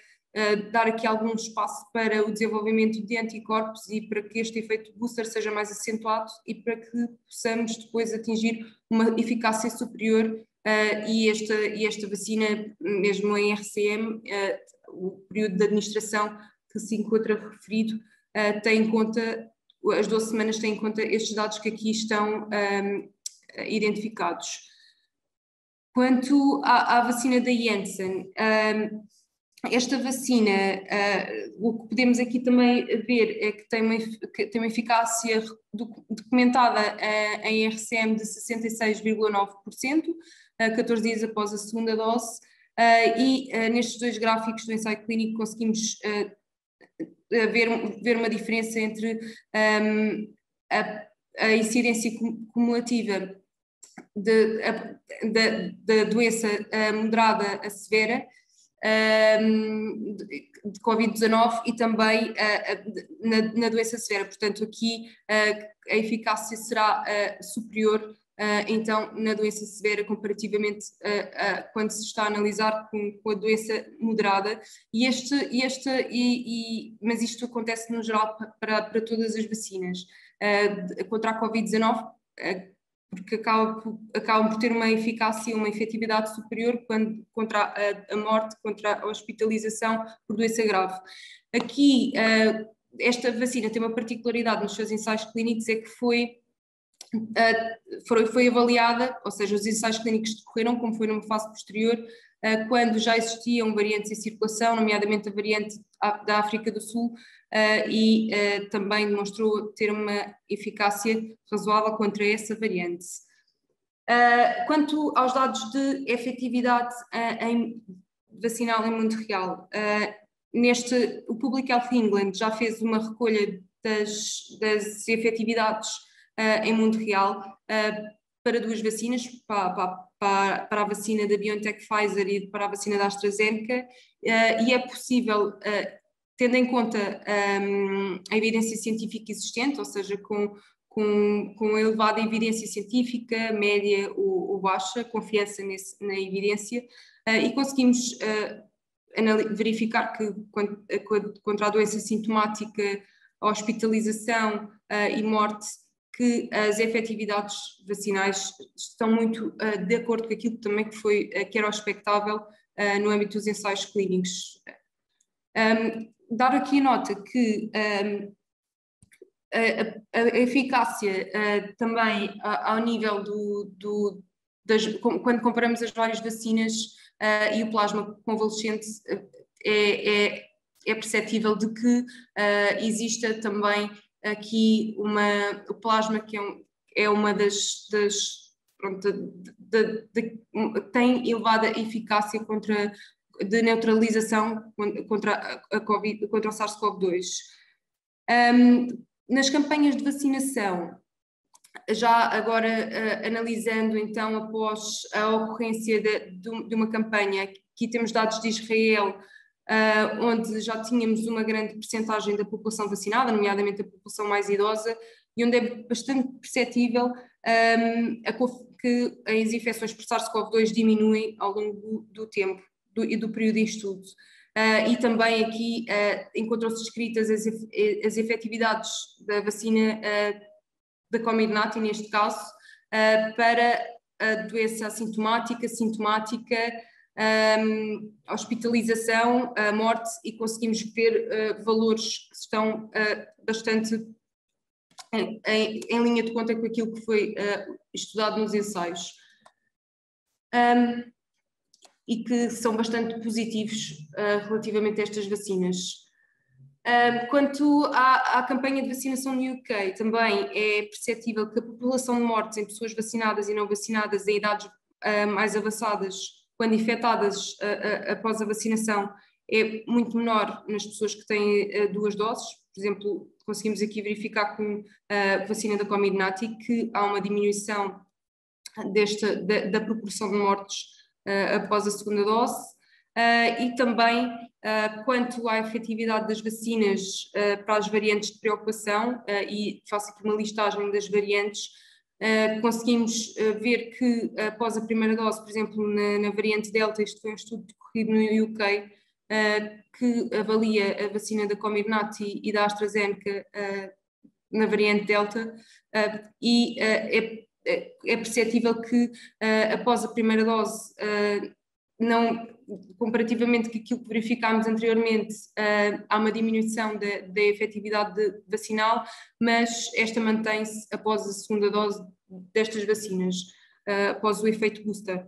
dar aqui algum espaço para o desenvolvimento de anticorpos e para que este efeito booster seja mais acentuado e para que possamos depois atingir uma eficácia superior, e esta vacina, mesmo em RCM, o período de administração que se encontra referido, tem em conta, as 12 semanas têm em conta estes dados que aqui estão identificados. Quanto à vacina da Janssen, esta vacina, o que podemos aqui também ver é que tem uma eficácia documentada em RCM de 66,9%, 14 dias após a segunda dose, e nestes dois gráficos do ensaio clínico conseguimos ver uma diferença entre a incidência cumulativa da doença moderada a severa de Covid-19 e também na doença severa. Portanto, aqui a eficácia será superior então na doença severa comparativamente quando se está a analisar com a doença moderada, mas isto acontece no geral para todas as vacinas. Contra a Covid-19, porque acabam por ter uma eficácia, uma efetividade superior contra a morte, contra a hospitalização por doença grave. Aqui, esta vacina tem uma particularidade nos seus ensaios clínicos, é que foi avaliada, ou seja, os ensaios clínicos decorreram como foi numa fase posterior, quando já existiam variantes em circulação, nomeadamente a variante da África do Sul, e também demonstrou ter uma eficácia razoável contra essa variante. Quanto aos dados de efetividade vacinal em mundo real, o Public Health England já fez uma recolha das efetividades em mundo real para duas vacinas, para a vacina da BioNTech Pfizer e para a vacina da AstraZeneca, e é possível, tendo em conta a evidência científica existente, ou seja, com elevada evidência científica, média ou baixa, confiança na evidência, e conseguimos verificar que contra a doença sintomática, a hospitalização e morte, que as efetividades vacinais estão muito de acordo com aquilo também que era o expectável no âmbito dos ensaios clínicos. Dar aqui a nota que a eficácia também ao nível quando comparamos as várias vacinas e o plasma convalescente, é perceptível de que exista também aqui o plasma, que é uma tem elevada eficácia de neutralização contra a COVID, contra o SARS-CoV-2. Nas campanhas de vacinação, já agora analisando então após a ocorrência de uma campanha, aqui temos dados de Israel, onde já tínhamos uma grande percentagem da população vacinada, nomeadamente a população mais idosa, e onde é bastante perceptível que as infecções por SARS-CoV-2 diminuem ao longo do tempo e do período em estudo. E também aqui encontram-se descritas as efetividades da vacina da Comirnaty, neste caso, para a doença assintomática, sintomática, hospitalização, a morte, e conseguimos ver valores que estão bastante em linha de conta com aquilo que foi estudado nos ensaios, e que são bastante positivos relativamente a estas vacinas. Quanto à campanha de vacinação no UK, também é perceptível que a população de mortes em pessoas vacinadas e não vacinadas em idades mais avançadas, quando infectadas após a vacinação, é muito menor nas pessoas que têm 2 doses. Por exemplo, conseguimos aqui verificar com a vacina da Comirnaty que há uma diminuição da proporção de mortes após a segunda dose. E também, quanto à efetividade das vacinas para as variantes de preocupação, e faço aqui uma listagem das variantes, conseguimos ver que após a primeira dose, por exemplo, na variante Delta, isto foi um estudo decorrido no UK, que avalia a vacina da Comirnaty e da AstraZeneca na variante Delta, e é perceptível que após a primeira dose, não, comparativamente com aquilo que verificámos anteriormente, há uma diminuição da efetividade vacinal, mas esta mantém-se após a segunda dose destas vacinas, após o efeito booster.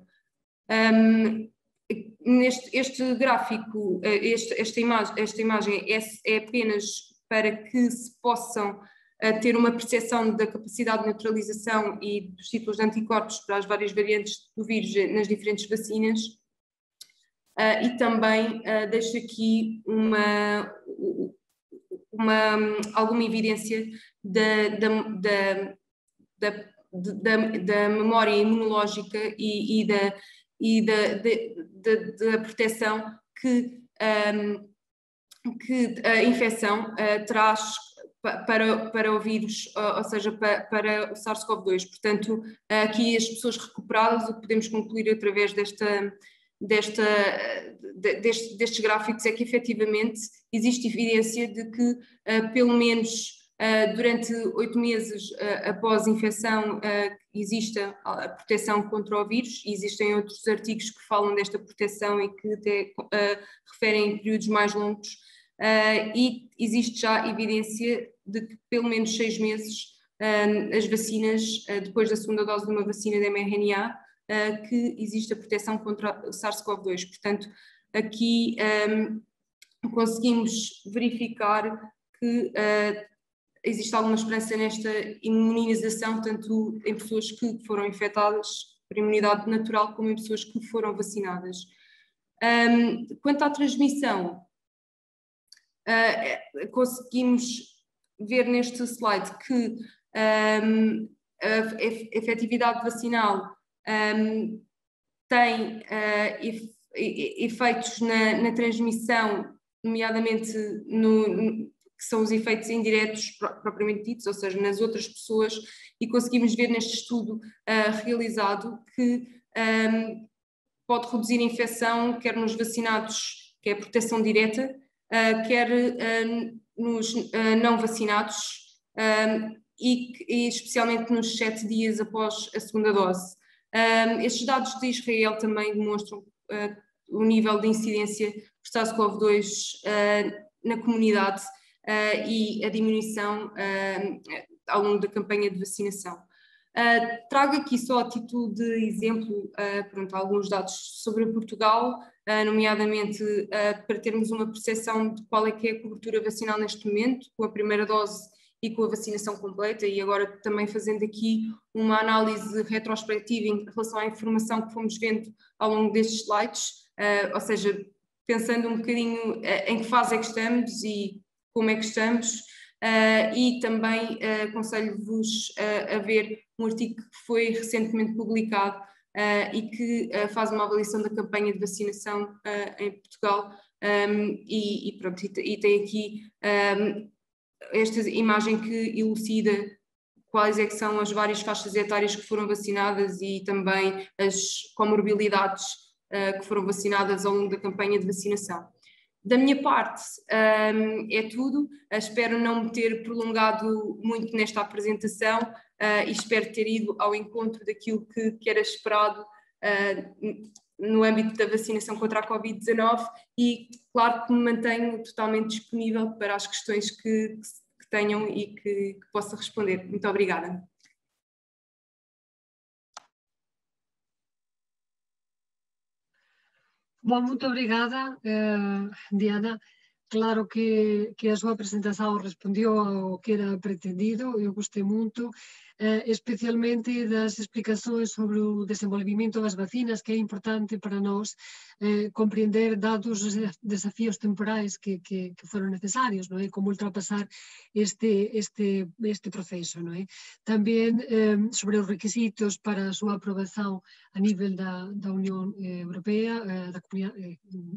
Este gráfico, esta imagem é apenas para que se possam ter uma percepção da capacidade de neutralização e dos títulos de anticorpos para as várias variantes do vírus nas diferentes vacinas. E também deixo aqui alguma evidência da memória imunológica e da proteção que a infecção traz para o vírus, ou seja, para o SARS-CoV-2. Portanto, aqui as pessoas recuperadas, o que podemos concluir através destes gráficos é que efetivamente existe evidência de que pelo menos durante 8 meses após a infecção existe a proteção contra o vírus, e existem outros artigos que falam desta proteção e que até referem períodos mais longos, e existe já evidência de que pelo menos 6 meses as vacinas, depois da segunda dose de uma vacina de mRNA, que existe a proteção contra o SARS-CoV-2. Portanto, aqui conseguimos verificar que existe alguma esperança nesta imunização, tanto em pessoas que foram infectadas por imunidade natural, como em pessoas que foram vacinadas. Quanto à transmissão, conseguimos ver neste slide que a efetividade vacinal tem efeitos na transmissão, nomeadamente que são os efeitos indiretos propriamente ditos, ou seja, nas outras pessoas, e conseguimos ver neste estudo realizado que pode reduzir a infecção, quer nos vacinados, que é a proteção direta, quer nos não vacinados, e especialmente nos 7 dias após a segunda dose. Estes dados de Israel também demonstram o nível de incidência por SARS-CoV-2 na comunidade e a diminuição ao longo da campanha de vacinação. Trago aqui só a título de exemplo alguns dados sobre Portugal, nomeadamente para termos uma percepção de qual é que é a cobertura vacinal neste momento, com a primeira dose e com a vacinação completa, e agora também fazendo aqui uma análise retrospectiva em relação à informação que fomos vendo ao longo destes slides, ou seja, pensando um bocadinho em que fase é que estamos e como é que estamos, e também aconselho-vos a ver um artigo que foi recentemente publicado e que faz uma avaliação da campanha de vacinação em Portugal, e tem aqui esta imagem que elucida quais é que são as várias faixas etárias que foram vacinadas e também as comorbilidades que foram vacinadas ao longo da campanha de vacinação. Da minha parte é tudo, espero não me ter prolongado muito nesta apresentação e espero ter ido ao encontro daquilo que era esperado no âmbito da vacinação contra a Covid-19, e claro que me mantenho totalmente disponível para as questões que tenham e que possa responder. Muito obrigada. Bom, muito obrigada, Diana. claro que a súa presentación respondeu ao que era pretendido, eu gostei moito, especialmente das explicações sobre o desenvolvimento das vacinas, que é importante para nós compreender, dados os desafíos temporais que foron necesarios, non é? Como ultrapasar este proceso, non é? Tamén sobre os requisitos para a súa aprobación a nivel da Unión Europea,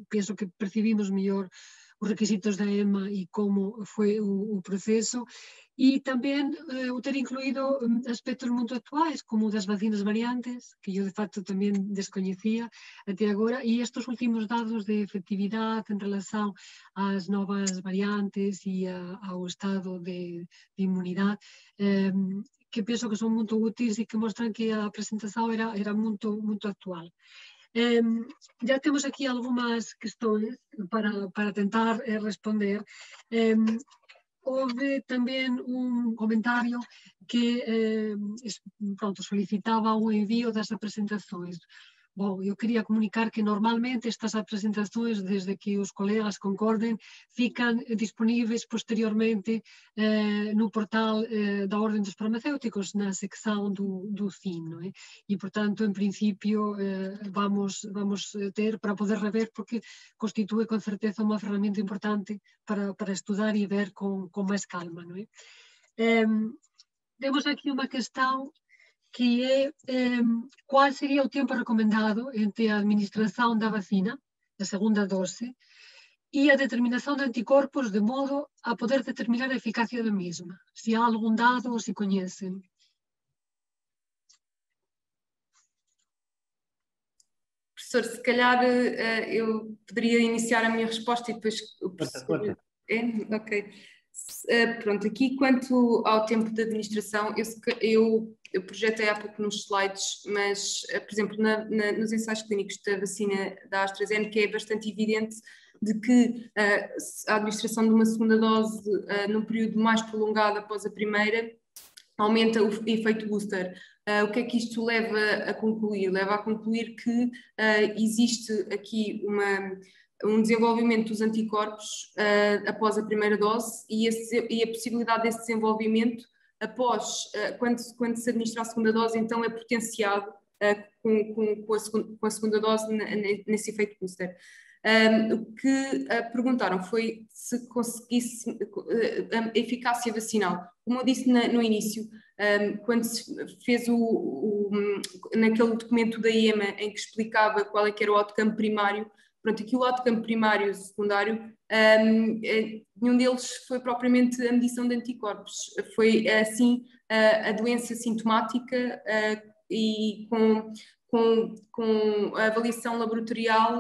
penso que percibimos mellor os requisitos da EMA e como foi o proceso, e tamén o ter incluído aspectos muito actuais, como das vacinas variantes, que eu de facto tamén descoñecía até agora, e estes últimos dados de efectividade en relación ás novas variantes e ao estado de inmunidade, que penso que son muito úteis e que mostran que a presentación era muito actual. Ya temos aquí algunhas questões para tentar responder. Houve tamén un comentario que solicitaba o envío das presentações. Bom, eu queria comunicar que normalmente estas apresentações, desde que os colegas concorden, fican disponíveis posteriormente no portal da Orden dos Farmacéuticos, na sección do CIN, non é? E, portanto, en principio, vamos ter para poder rever, porque constitúe con certeza unha ferramenta importante para estudar e ver con máis calma, non é? Temos aquí unha questão que é qual sería o tempo recomendado entre a administración da vacina, da segunda dose, e a determinación de anticorpos de modo a poder determinar a eficacia da mesma. Se há algún dado ou se coñecen. Professor, se calhar eu poderia iniciar a minha resposta e depois o professor... Ok. Pronto, aqui quanto ao tempo de administração, eu projetei há pouco nos slides, mas, por exemplo, nos ensaios clínicos da vacina da AstraZeneca é bastante evidente de que a administração de uma segunda dose num período mais prolongado após a primeira aumenta o efeito booster. O que é que isto leva a concluir? Leva a concluir que existe aqui um desenvolvimento dos anticorpos após a primeira dose e a possibilidade desse desenvolvimento após, quando se administra a segunda dose, então é potenciado com a segunda dose nesse efeito booster. O que perguntaram foi se conseguisse a eficácia vacinal. Como eu disse no início, quando se fez naquele documento da EMA em que explicava qual é que era o outcome primário, pronto, aqui o outcome primário e o secundário, nenhum deles foi propriamente a medição de anticorpos, foi assim a doença sintomática e com a avaliação laboratorial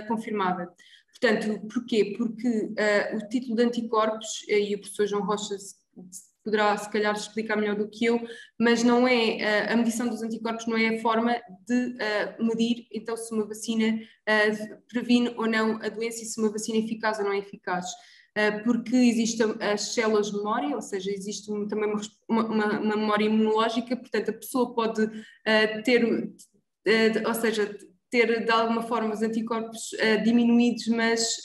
confirmada. Portanto, porquê? Porque o título de anticorpos, e o professor João Rocha poderá se calhar explicar melhor do que eu, mas não é, a medição dos anticorpos não é a forma de medir então se uma vacina previne ou não a doença e se uma vacina é eficaz ou não é eficaz. Porque existem as células de memória, ou seja, existe também uma memória imunológica, portanto a pessoa pode ter de alguma forma os anticorpos diminuídos, mas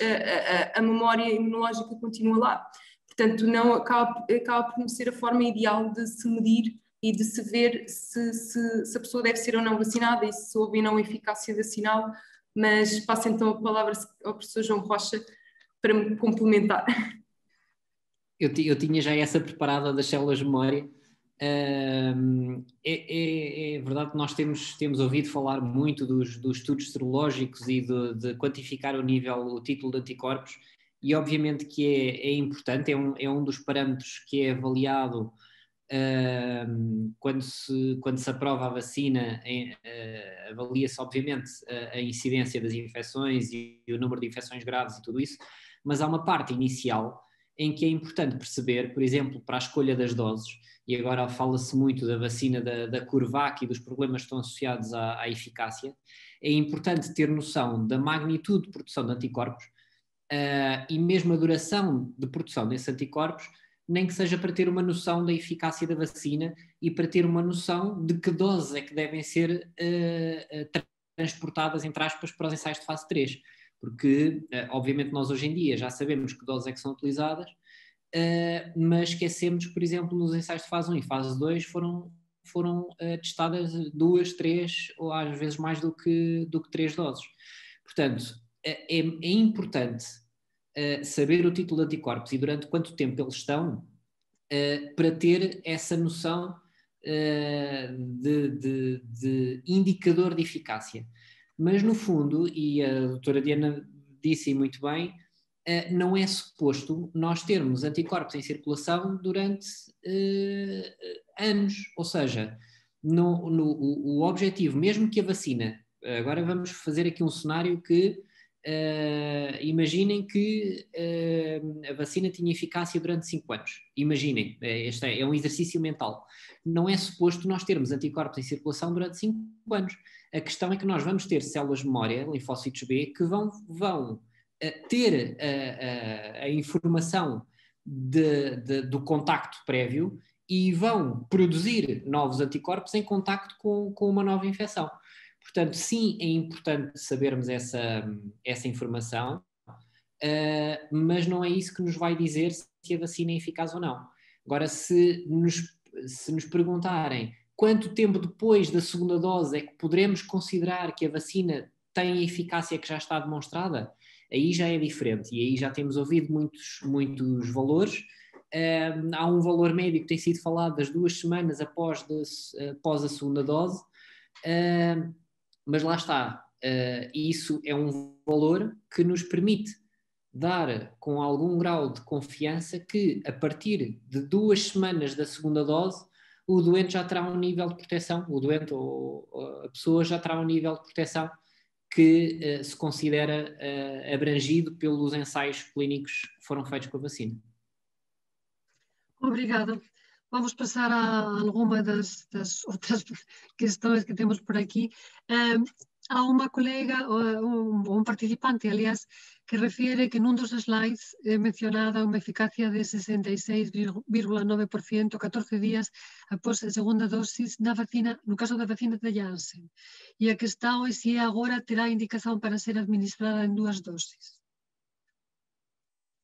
a memória imunológica continua lá. Portanto, acaba por não ser a forma ideal de se medir e de se ver se a pessoa deve ser ou não vacinada e se houve ou não eficácia vacinal, mas passo então a palavra ao professor João Rocha para me complementar. Eu tinha já essa preparada das células de memória. É verdade que nós temos ouvido falar muito dos estudos serológicos e de quantificar o título de anticorpos, e obviamente que é importante, é um dos parâmetros que é avaliado quando se aprova a vacina, avalia-se obviamente a incidência das infecções e o número de infecções graves e tudo isso, mas há uma parte inicial em que é importante perceber, por exemplo, para a escolha das doses, e agora fala-se muito da vacina da CureVac e dos problemas que estão associados à eficácia, é importante ter noção da magnitude de produção de anticorpos e mesmo a duração de produção desses anticorpos, nem que seja para ter uma noção da eficácia da vacina e para ter uma noção de que doses é que devem ser transportadas, entre aspas, para os ensaios de fase 3. porque obviamente nós hoje em dia já sabemos que doses é que são utilizadas, mas esquecemos que, por exemplo, nos ensaios de fase 1 e fase 2 foram testadas 2, 3 ou às vezes mais do que 3 doses. Portanto, é importante saber o título de anticorpos e durante quanto tempo eles estão, para ter essa noção de indicador de eficácia. Mas no fundo, e a doutora Diana disse muito bem, não é suposto nós termos anticorpos em circulação durante anos, ou seja, o objetivo, mesmo que a vacina, agora vamos fazer aqui um cenário que imaginem que a vacina tinha eficácia durante 5 anos, imaginem, este é um exercício mental, não é suposto nós termos anticorpos em circulação durante 5 anos, a questão é que nós vamos ter células de memória, linfócitos B, que vão ter a informação do contacto prévio e vão produzir novos anticorpos em contacto com uma nova infecção. Portanto, sim, é importante sabermos essa informação, mas não é isso que nos vai dizer se a vacina é eficaz ou não. Agora, se nos perguntarem quanto tempo depois da segunda dose é que poderemos considerar que a vacina tem a eficácia que já está demonstrada, aí já é diferente e aí já temos ouvido muitos valores. Há um valor médio que tem sido falado das 2 semanas após a segunda dose, mas lá está, isso é um valor que nos permite dar com algum grau de confiança que a partir de 2 semanas da segunda dose o doente já terá um nível de proteção, o doente ou a pessoa já terá um nível de proteção que se considera abrangido pelos ensaios clínicos que foram feitos com a vacina. Obrigada. Vamos passar a alguma das outras questões que temos por aqui. Há uma colega, um participante, aliás, que refere que num dos slides é mencionada uma eficácia de 66,9% 14 días após a segunda dosis na vacina, no caso da vacina de Janssen. E a questão é se agora terá indicação para ser administrada em 2 doses.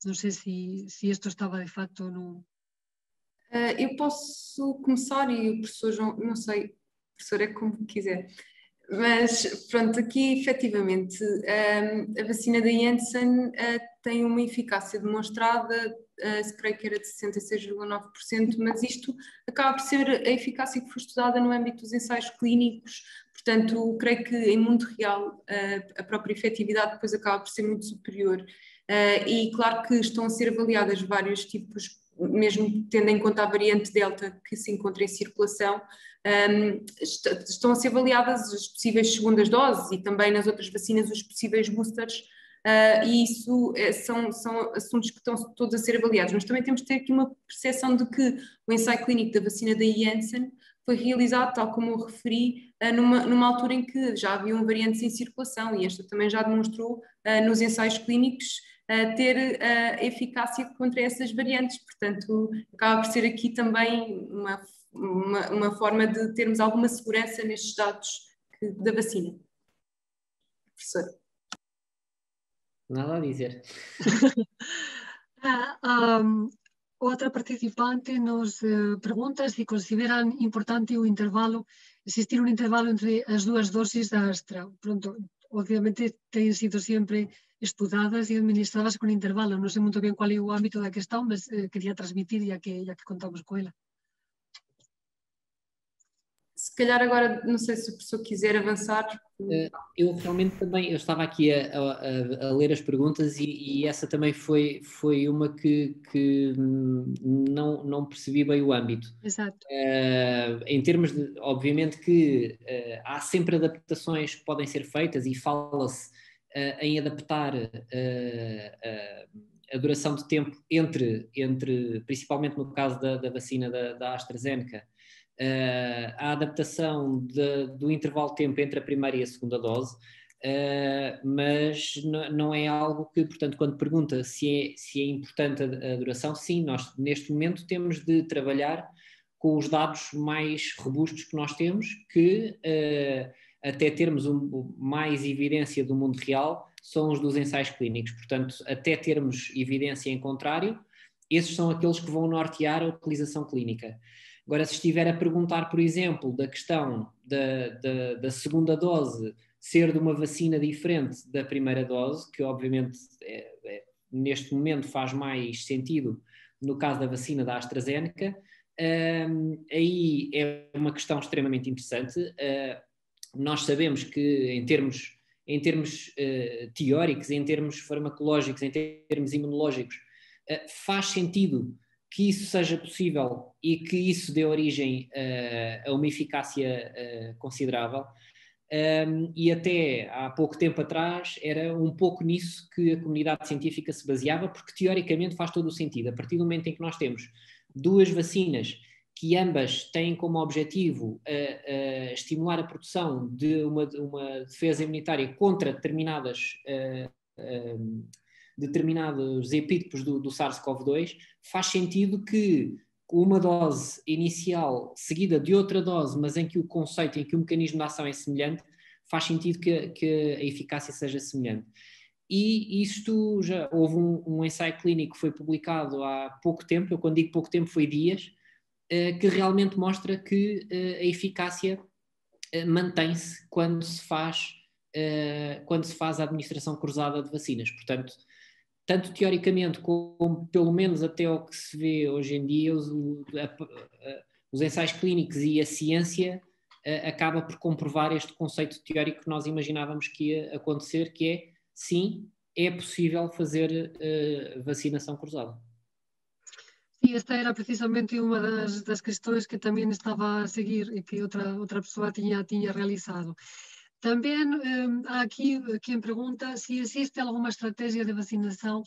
Não sei se isto estava de facto no... Eu posso começar e o professor João, não sei, o professor é como quiser. Mas pronto, aqui efetivamente a vacina da Janssen tem uma eficácia demonstrada, creio que era de 66,9%, mas isto acaba por ser a eficácia que foi estudada no âmbito dos ensaios clínicos, portanto creio que em mundo real a própria efetividade depois acaba por ser muito superior. E claro que estão a ser avaliadas vários tipos, mesmo tendo em conta a variante Delta que se encontra em circulação, estão a ser avaliadas as possíveis segundas doses e também nas outras vacinas os possíveis boosters, e isso são assuntos que estão todos a ser avaliados, mas também temos de ter aqui uma percepção de que o ensaio clínico da vacina da Janssen foi realizado, tal como eu referi, numa altura em que já haviam variantes em circulação e esta também já demonstrou nos ensaios clínicos ter eficácia contra essas variantes, portanto acaba por ser aqui também uma forma de termos alguma segurança nestes dados da vacina. Professora. Nada a dizer. Outra participante nos pergunta se consideran importante o intervalo, existir un intervalo entre as 2 dosis da Astra. Pronto, obviamente ten sido sempre estudadas e administradas con intervalo. Non sei muito ben cual é o ámbito da questão, mas quería transmitir ya que contamos con ela. Se calhar agora, não sei se o professor quiser avançar. Eu realmente também, eu estava aqui a ler as perguntas e essa também foi uma que não percebi bem o âmbito. Exato. Em termos de, obviamente que há sempre adaptações que podem ser feitas e fala-se em adaptar a duração de tempo entre principalmente no caso da vacina da AstraZeneca, a adaptação do intervalo de tempo entre a primeira e a segunda dose, mas não é algo que, portanto, quando pergunta se é importante a duração, sim, nós neste momento temos de trabalhar com os dados mais robustos que nós temos, que até termos mais evidência do mundo real, são os dos ensaios clínicos. Portanto, até termos evidência em contrário, esses são aqueles que vão nortear a utilização clínica. Agora, se estiver a perguntar, por exemplo, da questão da segunda dose ser de uma vacina diferente da primeira dose, que obviamente neste momento faz mais sentido no caso da vacina da AstraZeneca, aí é uma questão extremamente interessante. Nós sabemos que em termos teóricos, em termos farmacológicos, em termos imunológicos, faz sentido que isso seja possível e que isso dê origem a uma eficácia considerável. E até há pouco tempo atrás era um pouco nisso que a comunidade científica se baseava, porque teoricamente faz todo o sentido. A partir do momento em que nós temos duas vacinas que ambas têm como objetivo estimular a produção de uma defesa imunitária contra determinados epítopos do SARS-CoV-2, faz sentido que uma dose inicial seguida de outra dose, mas em que o conceito, em que o mecanismo de ação é semelhante, faz sentido que a eficácia seja semelhante. E isto já houve um ensaio clínico que foi publicado há pouco tempo, eu quando digo pouco tempo foi dias, que realmente mostra que a eficácia mantém-se quando se faz a administração cruzada de vacinas. Portanto, tanto teoricamente como pelo menos até o que se vê hoje em dia, os ensaios clínicos e a ciência acaba por comprovar este conceito teórico que nós imaginávamos que ia acontecer, que é, sim, é possível fazer vacinação cruzada. Sim, esta era precisamente uma das questões que também estava a seguir e que outra pessoa tinha realizado. Também há aqui quem pergunta se existe alguma estratégia de vacinação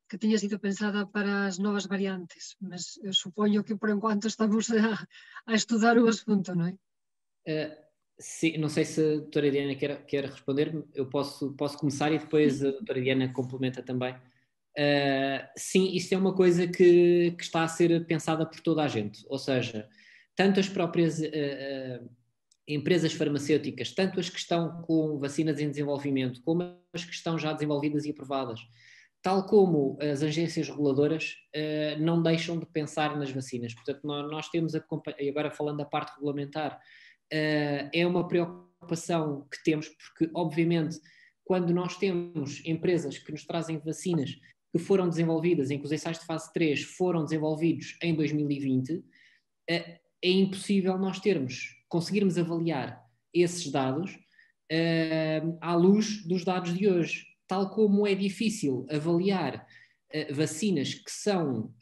que tenha sido pensada para as novas variantes, mas eu suponho que por enquanto estamos a estudar o assunto, não é? Sim, não sei se a doutora Diana quer responder, eu posso começar e depois a doutora Diana complementa também. Sim, isto é uma coisa que está a ser pensada por toda a gente, ou seja, tanto as próprias empresas farmacêuticas, tanto as que estão com vacinas em desenvolvimento, como as que estão já desenvolvidas e aprovadas, tal como as agências reguladoras, não deixam de pensar nas vacinas. Portanto, nós temos, e agora falando da parte regulamentar, é uma preocupação que temos, porque obviamente quando nós temos empresas que nos trazem vacinas que foram desenvolvidas, em que os ensaios de fase 3 foram desenvolvidos em 2020, é impossível nós conseguirmos avaliar esses dados à luz dos dados de hoje, tal como é difícil avaliar vacinas que são,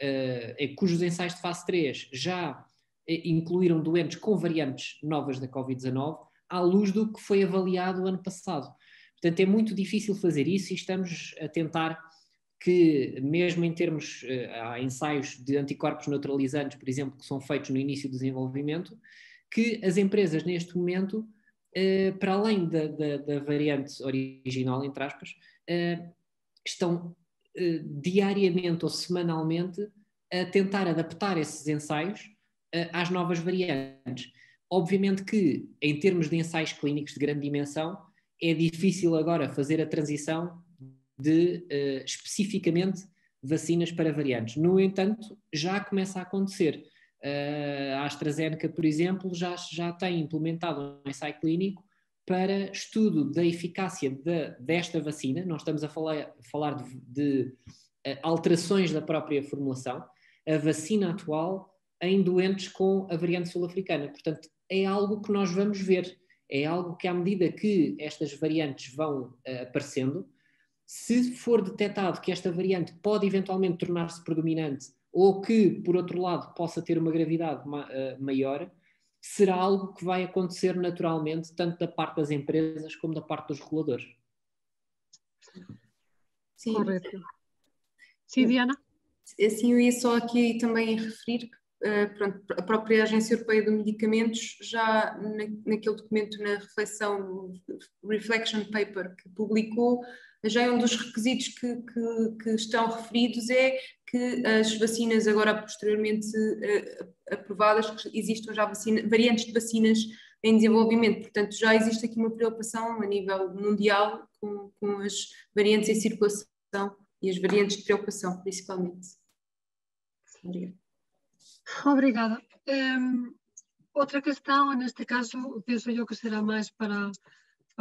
cujos ensaios de fase 3 já incluíram doentes com variantes novas da Covid-19, à luz do que foi avaliado o ano passado. Portanto, é muito difícil fazer isso e estamos a tentar que, mesmo em termos, há ensaios de anticorpos neutralizantes, por exemplo, que são feitos no início do desenvolvimento, que as empresas neste momento, para além da variante original, entre aspas, estão diariamente ou semanalmente a tentar adaptar esses ensaios às novas variantes. Obviamente que, em termos de ensaios clínicos de grande dimensão, é difícil agora fazer a transição de especificamente vacinas para variantes. No entanto, já começa a acontecer. A AstraZeneca, por exemplo, já tem implementado um ensaio clínico para estudo da eficácia desta vacina. Nós estamos a falar de alterações da própria formulação, a vacina atual em doentes com a variante sul-africana. Portanto, é algo que nós vamos ver. É algo que, à medida que estas variantes vão aparecendo, se for detectado que esta variante pode eventualmente tornar-se predominante ou que, por outro lado, possa ter uma gravidade maior, será algo que vai acontecer naturalmente, tanto da parte das empresas como da parte dos reguladores. Sim. Correto. Sim, Diana? Assim, eu ia só aqui também referir que pronto, a própria Agência Europeia de Medicamentos já naquele documento, na reflexão Reflection Paper que publicou, já é um dos requisitos que estão referidos é que as vacinas agora posteriormente aprovadas, que existam já variantes de vacinas em desenvolvimento. Portanto, já existe aqui uma preocupação a nível mundial com as variantes em circulação e as variantes de preocupação, principalmente. Obrigada. Obrigada. Outra questão, neste caso, penso eu que será mais para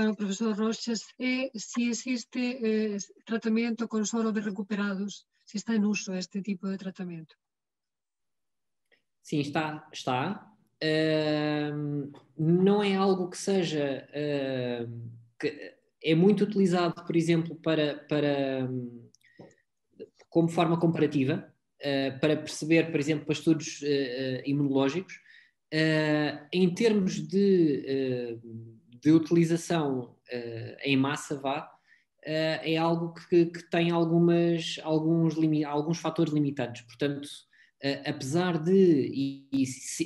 o professor Roxas, é se existe tratamento com soro de recuperados, se está em uso este tipo de tratamento. Sim, está. Não é algo que seja... que é muito utilizado, por exemplo, como forma comparativa, para perceber, por exemplo, para estudos imunológicos. Em termos de utilização em massa, é algo que tem alguns fatores limitantes. Portanto, apesar de,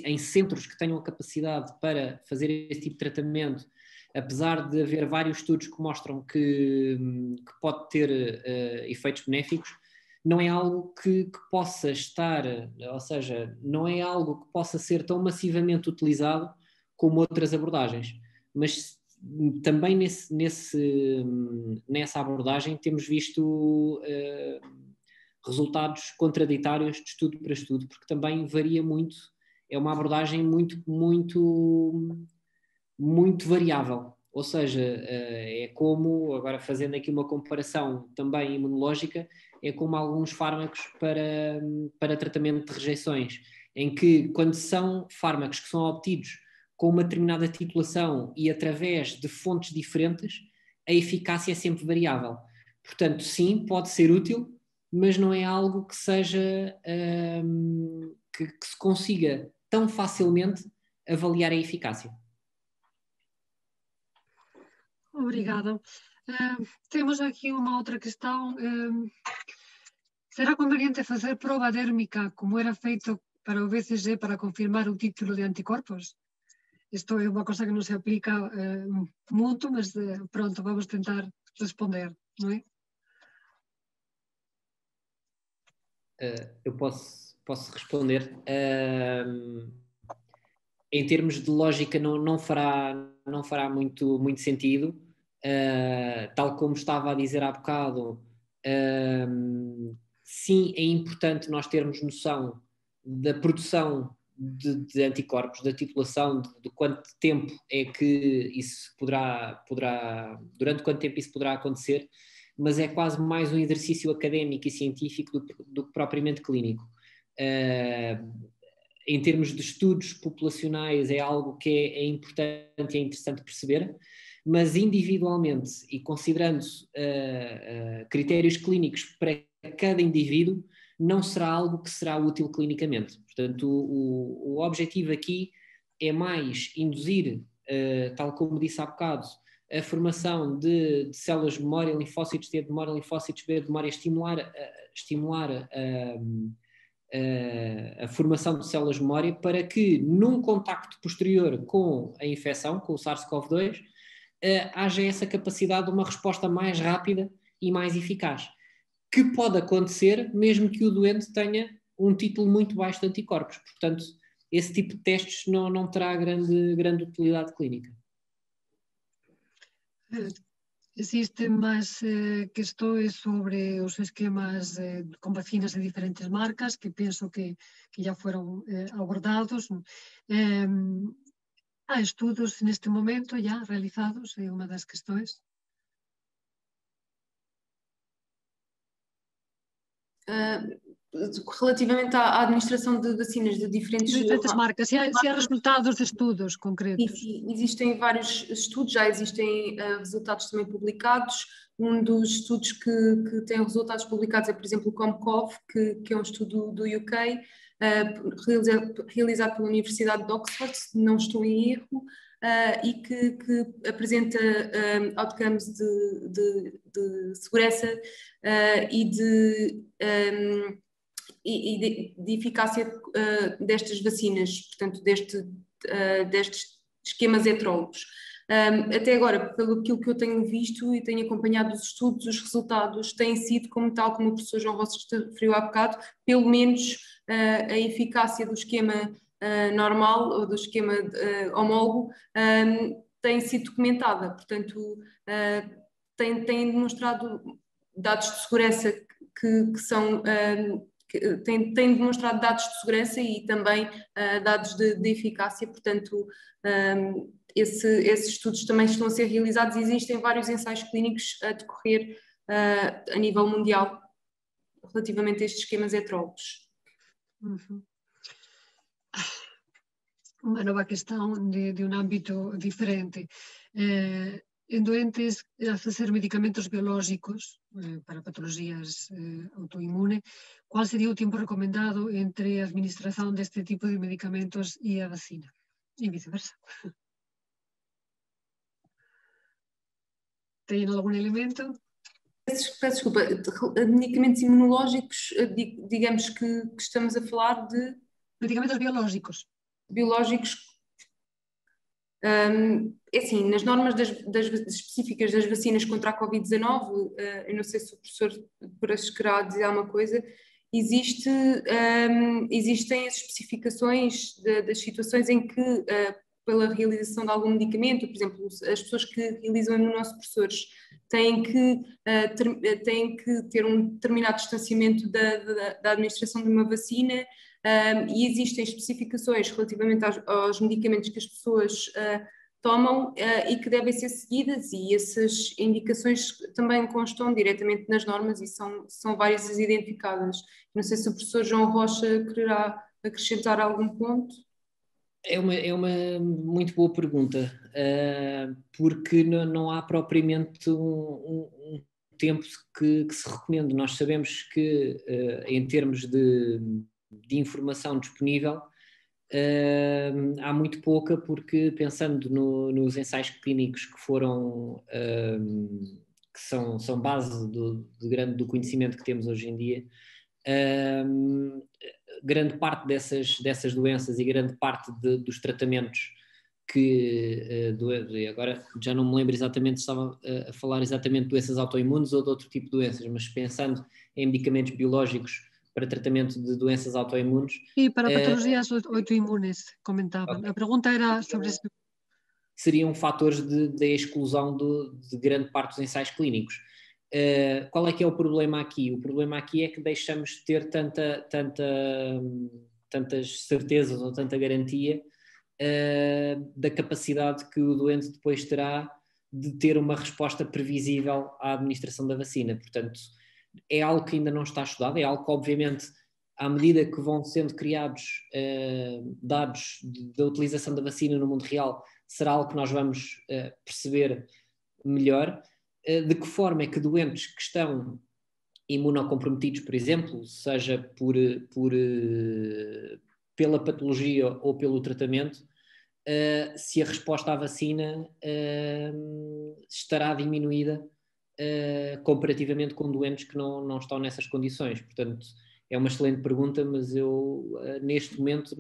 em centros que tenham a capacidade para fazer esse tipo de tratamento, apesar de haver vários estudos que mostram que pode ter efeitos benéficos, não é algo que possa estar, ou seja, não é algo que possa ser tão massivamente utilizado como outras abordagens. Mas também nessa abordagem temos visto resultados contraditórios de estudo para estudo, porque também varia muito, é uma abordagem muito variável. Ou seja, é como, agora fazendo aqui uma comparação também imunológica, é como alguns fármacos para tratamento de rejeições, em que quando são fármacos que são obtidos com uma determinada titulação e através de fontes diferentes, a eficácia é sempre variável. Portanto, sim, pode ser útil, mas não é algo que seja que se consiga tão facilmente avaliar a eficácia. Obrigada. Temos aqui uma outra questão. Será conveniente fazer prova dérmica, como era feito para o BCG, para confirmar o título de anticorpos? Isto é uma coisa que não se aplica muito, mas pronto, vamos tentar responder, não é? Eu posso responder. Em termos de lógica não fará muito sentido. Tal como estava a dizer há bocado, sim, é importante nós termos noção da produção de anticorpos, da titulação, de quanto tempo é que isso durante quanto tempo isso poderá acontecer, mas é quase mais um exercício académico e científico do que propriamente clínico. Em termos de estudos populacionais é algo que é importante e é interessante perceber, mas individualmente e considerando critérios clínicos para cada indivíduo, não será algo que será útil clinicamente. Portanto, o objetivo aqui é mais induzir, tal como disse há bocado, a formação de células de memória, linfócitos T de memória, linfócitos B de memória, estimular a formação de células de memória para que, num contacto posterior com a infecção, com o SARS-CoV-2, haja essa capacidade de uma resposta mais rápida e mais eficaz, que pode acontecer mesmo que o doente tenha um título muito baixo de anticorpos. Portanto, esse tipo de testes não terá grande utilidade clínica. Existem más questões sobre os esquemas con vacinas de diferentes marcas que penso que ya foron abordados. Há estudos neste momento ya realizados, é unha das questões. Relativamente à administração de vacinas de diferentes marcas, se há resultados de estudos concretos. Sim, existem vários estudos, já existem resultados também publicados. Um dos estudos que tem resultados publicados é, por exemplo, o COMCOV, que é um estudo do UK, realizado pela Universidade de Oxford, se não estou em erro, e que apresenta outcomes de segurança e de eficácia destas vacinas, portanto, destes esquemas heterólogos. Até agora, pelo que eu tenho visto e tenho acompanhado os estudos, os resultados têm sido, tal como o professor João Roças referiu há bocado, pelo menos a eficácia do esquema normal ou do esquema homólogo tem sido documentada, portanto tem demonstrado dados de segurança que são tem demonstrado dados de segurança e também dados de eficácia, portanto esses estudos também estão a ser realizados e existem vários ensaios clínicos a decorrer a nível mundial relativamente a estes esquemas heterólogos. Uhum. Uma nova questão de um âmbito diferente. Em doentes a fazer medicamentos biológicos para patologias autoimunes, qual seria o tempo recomendado entre a administração deste tipo de medicamentos e a vacina? E vice-versa. Tem algum elemento? Peço desculpa, medicamentos imunológicos, digamos que estamos a falar de... Medicamentos biológicos. Biológicos, é assim, nas normas específicas das vacinas contra a Covid-19, eu não sei se o professor depois querá dizer alguma coisa, existem as especificações das situações em que, pela realização de algum medicamento, por exemplo, as pessoas que realizam imunossupressores têm que ter um determinado distanciamento da administração de uma vacina, e existem especificações relativamente aos medicamentos que as pessoas tomam e que devem ser seguidas, e essas indicações também constam diretamente nas normas e são várias as identificadas. Não sei se o professor João Rocha quererá acrescentar algum ponto. É uma muito boa pergunta, porque não há propriamente um tempo que se recomende. Nós sabemos que, em termos de informação disponível, há muito pouca, porque pensando nos ensaios clínicos que foram, que são base do conhecimento que temos hoje em dia, grande parte dessas doenças e grande parte dos tratamentos que, agora já não me lembro exatamente se estava a falar exatamente de doenças autoimunes ou de outro tipo de doenças, mas pensando em medicamentos biológicos para tratamento de doenças autoimunes. E para patologias autoimunes, comentavam. Okay. A pergunta era sobre isso. Seriam fatores da exclusão de grande parte dos ensaios clínicos. Qual é que é o problema aqui? O problema aqui é que deixamos de ter tantas certezas ou tanta garantia da capacidade que o doente depois terá de ter uma resposta previsível à administração da vacina. Portanto, é algo que ainda não está estudado, é algo que, obviamente, à medida que vão sendo criados dados da utilização da vacina no mundo real, será algo que nós vamos perceber melhor. De que forma é que doentes que estão imunocomprometidos, por exemplo, seja pela patologia ou pelo tratamento, se a resposta à vacina estará diminuída comparativamente com doentes que não estão nessas condições. Portanto, é uma excelente pergunta, mas eu neste momento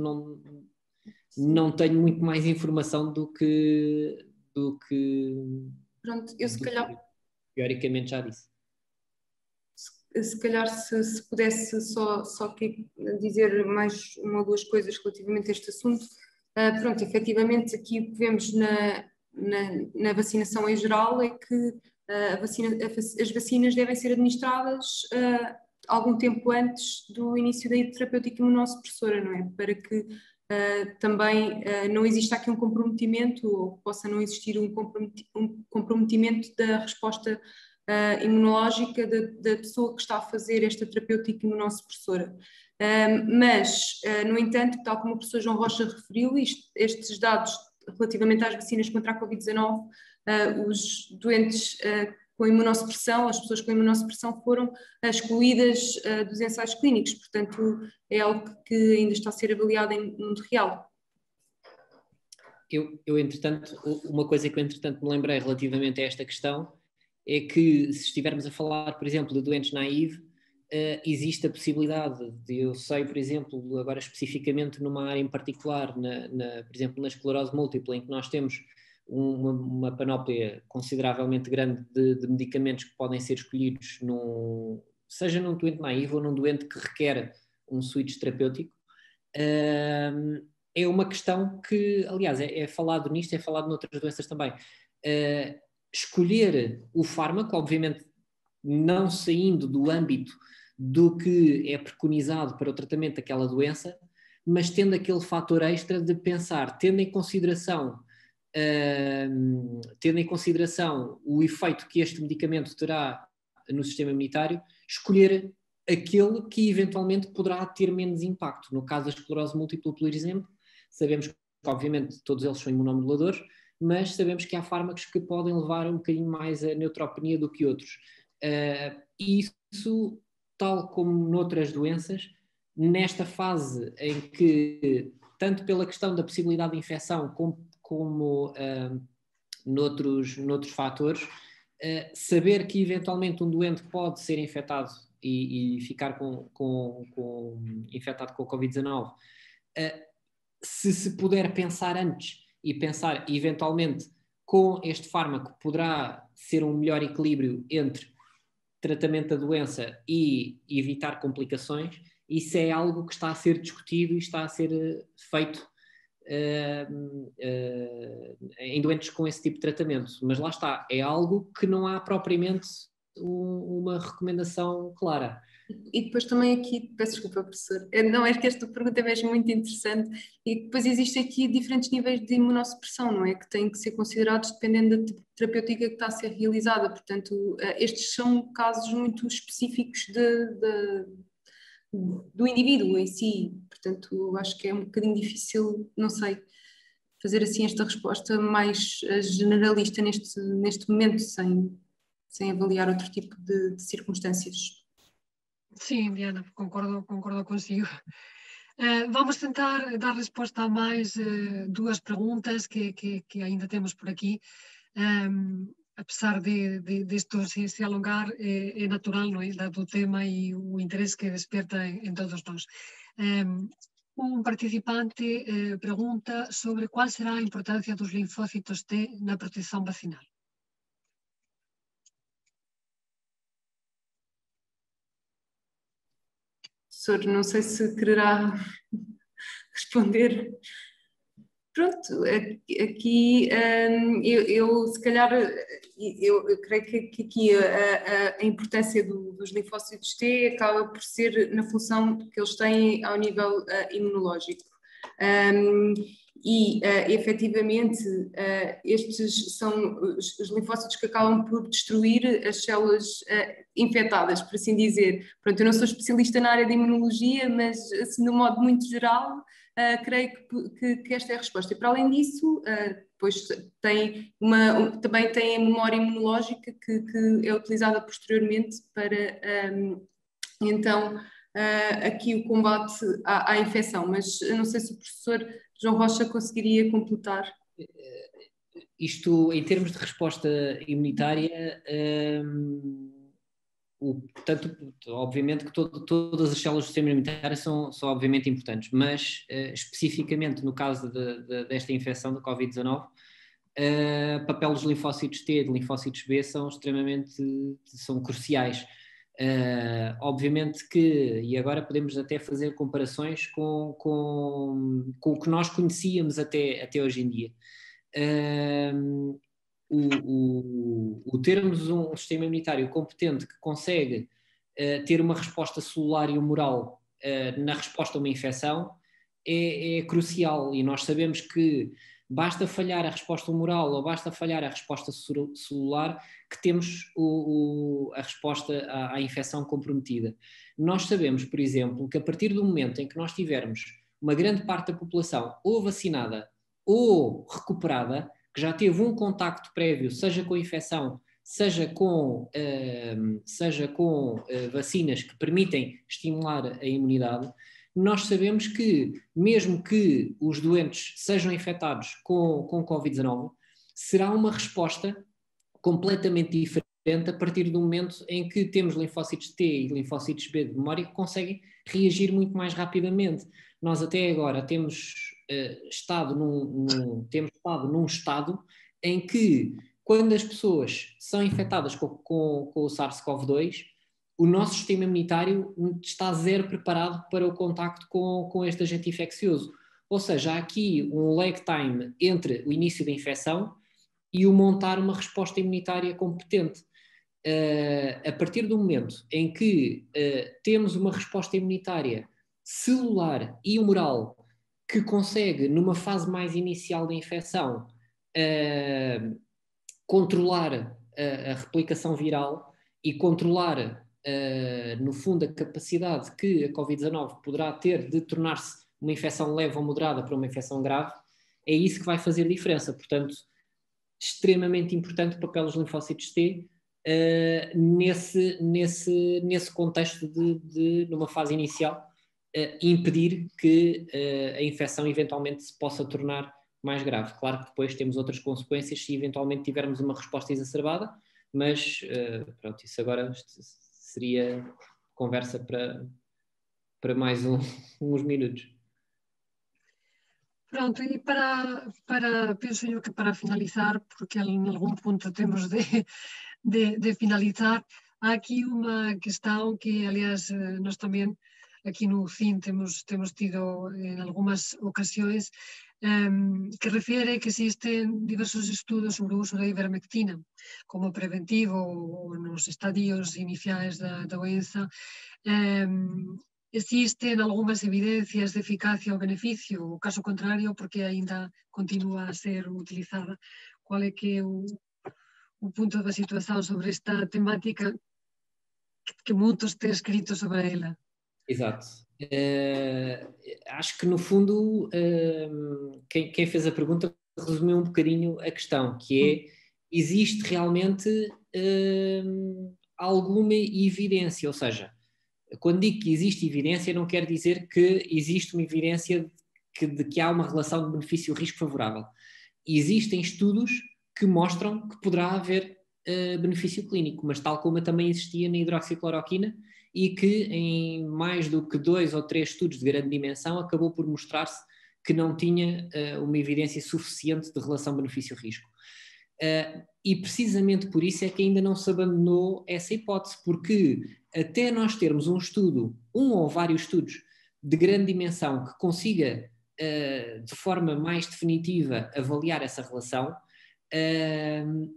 não tenho muito mais informação do que Pronto, eu se calhar teoricamente já disse. Se calhar se pudesse só dizer mais uma ou duas coisas relativamente a este assunto. Pronto, efetivamente aqui o que vemos na vacinação em geral é que as vacinas devem ser administradas algum tempo antes do início da terapêutica imunossupressora, não é? Para que também não exista aqui um comprometimento, ou possa não existir um comprometimento da resposta imunológica da pessoa que está a fazer esta terapêutica imunossupressora. Mas, no entanto, tal como o professor João Rocha referiu, estes dados relativamente às vacinas contra a Covid-19, os doentes com imunossupressão, as pessoas com imunossupressão foram excluídas dos ensaios clínicos, portanto é algo que ainda está a ser avaliado em mundo real. Eu, entretanto, uma coisa que eu, entretanto, me lembrei relativamente a esta questão é que, se estivermos a falar, por exemplo, de doentes naive, existe a possibilidade de, eu sei, por exemplo, agora especificamente numa área em particular, por exemplo, na esclerose múltipla, em que nós temos uma panóplia consideravelmente grande de medicamentos que podem ser escolhidos, seja num doente naive ou num doente que requer um switch terapêutico, é uma questão que, aliás, é falado nisto, é falado noutras doenças também. Escolher o fármaco, obviamente não saindo do âmbito do que é preconizado para o tratamento daquela doença, mas tendo aquele fator extra de pensar, tendo em consideração o efeito que este medicamento terá no sistema imunitário, escolher aquele que eventualmente poderá ter menos impacto. No caso da esclerose múltipla, por exemplo, sabemos que obviamente todos eles são imunomoduladores, mas sabemos que há fármacos que podem levar um bocadinho mais a neutropenia do que outros. E isso, tal como noutras doenças, nesta fase em que, tanto pela questão da possibilidade de infecção como noutros fatores, saber que eventualmente um doente pode ser infectado e ficar infectado com o Covid-19, se puder pensar antes e pensar eventualmente com este fármaco poderá ser um melhor equilíbrio entre tratamento da doença e evitar complicações, isso é algo que está a ser discutido e está a ser feito em doentes com esse tipo de tratamento. Mas lá está, é algo que não há propriamente uma recomendação clara. E depois também aqui, peço desculpa, professor, não é que esta pergunta é mesmo muito interessante, e depois existem aqui diferentes níveis de imunossupressão, não é? Que têm que ser considerados dependendo da terapêutica que está a ser realizada, portanto, estes são casos muito específicos do indivíduo em si, portanto, acho que é um bocadinho difícil, não sei, fazer assim esta resposta mais generalista neste momento, sem avaliar outro tipo de circunstâncias. Sim, Diana, concordo consigo. Vamos tentar dar resposta a mais duas perguntas que ainda temos por aqui. Apesar de isto se alongar, é natural, não é? Dado o tema e o interesse que desperta em todos nós. Um participante pergunta sobre qual será a importância dos linfócitos T na proteção vacinal. Professor, não sei se quererá responder. Pronto, aqui eu se calhar, eu creio que aqui a importância dos linfócitos T acaba por ser na função que eles têm ao nível imunológico. Efetivamente, estes são os linfócitos que acabam por destruir as células infectadas, por assim dizer. Pronto, eu não sou especialista na área de imunologia, mas assim, de um modo muito geral, creio que esta é a resposta. E para além disso, depois também tem a memória imunológica que é utilizada posteriormente para, então, aqui o combate à infecção. Mas eu não sei se o professor João Rocha conseguiria completar. Isto, em termos de resposta imunitária, obviamente que todas as células do sistema imunitário são obviamente importantes, mas especificamente no caso desta infecção da Covid-19, o papel dos linfócitos T e de linfócitos B são cruciais. Obviamente que, e agora podemos até fazer comparações com o que nós conhecíamos até hoje em dia. O termos um sistema imunitário competente que consegue ter uma resposta celular e humoral na resposta a uma infecção é crucial, e nós sabemos que basta falhar a resposta humoral ou basta falhar a resposta celular que temos a resposta à infecção comprometida. Nós sabemos, por exemplo, que a partir do momento em que nós tivermos uma grande parte da população ou vacinada ou recuperada, que já teve um contacto prévio, seja com a infecção, seja com vacinas que permitem estimular a imunidade, nós sabemos que, mesmo que os doentes sejam infectados com Covid-19, será uma resposta completamente diferente a partir do momento em que temos linfócitos T e linfócitos B de memória que conseguem reagir muito mais rapidamente. Nós até agora temos estado num estado em que, quando as pessoas são infectadas com o SARS-CoV-2, o nosso sistema imunitário está zero preparado para o contacto com este agente infeccioso. Ou seja, há aqui um lag time entre o início da infecção e o montar uma resposta imunitária competente. A partir do momento em que temos uma resposta imunitária celular e humoral que consegue, numa fase mais inicial da infecção, controlar a replicação viral e controlar, no fundo, a capacidade que a Covid-19 poderá ter de tornar-se uma infecção leve ou moderada para uma infecção grave, é isso que vai fazer diferença. Portanto, extremamente importante o papel dos linfócitos T nesse contexto de numa fase inicial, impedir que a infecção eventualmente se possa tornar mais grave. Claro que depois temos outras consequências se eventualmente tivermos uma resposta exacerbada, mas pronto, isso agora seria conversa para mais uns minutos. Pronto, e penso eu que para finalizar, porque em algum ponto temos de finalizar, há aqui uma questão que, aliás, nós também aqui no CIN temos tido em algumas ocasiões, que refiere que existen diversos estudos sobre o uso da ivermectina como preventivo ou nos estadios iniciais da doença. Existen algunhas evidencias de eficacia ou beneficio, o caso contrario, porque aínda continúa a ser utilizada. Qual é que é o punto da situación sobre esta temática que moitos têm escrito sobre ela? Exato. Acho que, no fundo, quem fez a pergunta resumiu um bocadinho a questão, que é, existe realmente alguma evidência, ou seja, quando digo que existe evidência, não quer dizer que existe uma evidência de que há uma relação de benefício-risco favorável. Existem estudos que mostram que poderá haver benefício clínico, mas tal como também existia na hidroxicloroquina e que em mais do que 2 ou 3 estudos de grande dimensão acabou por mostrar-se que não tinha uma evidência suficiente de relação benefício-risco. E precisamente por isso é que ainda não se abandonou essa hipótese, porque até nós termos um estudo, um ou vários estudos de grande dimensão que consiga de forma mais definitiva avaliar essa relação,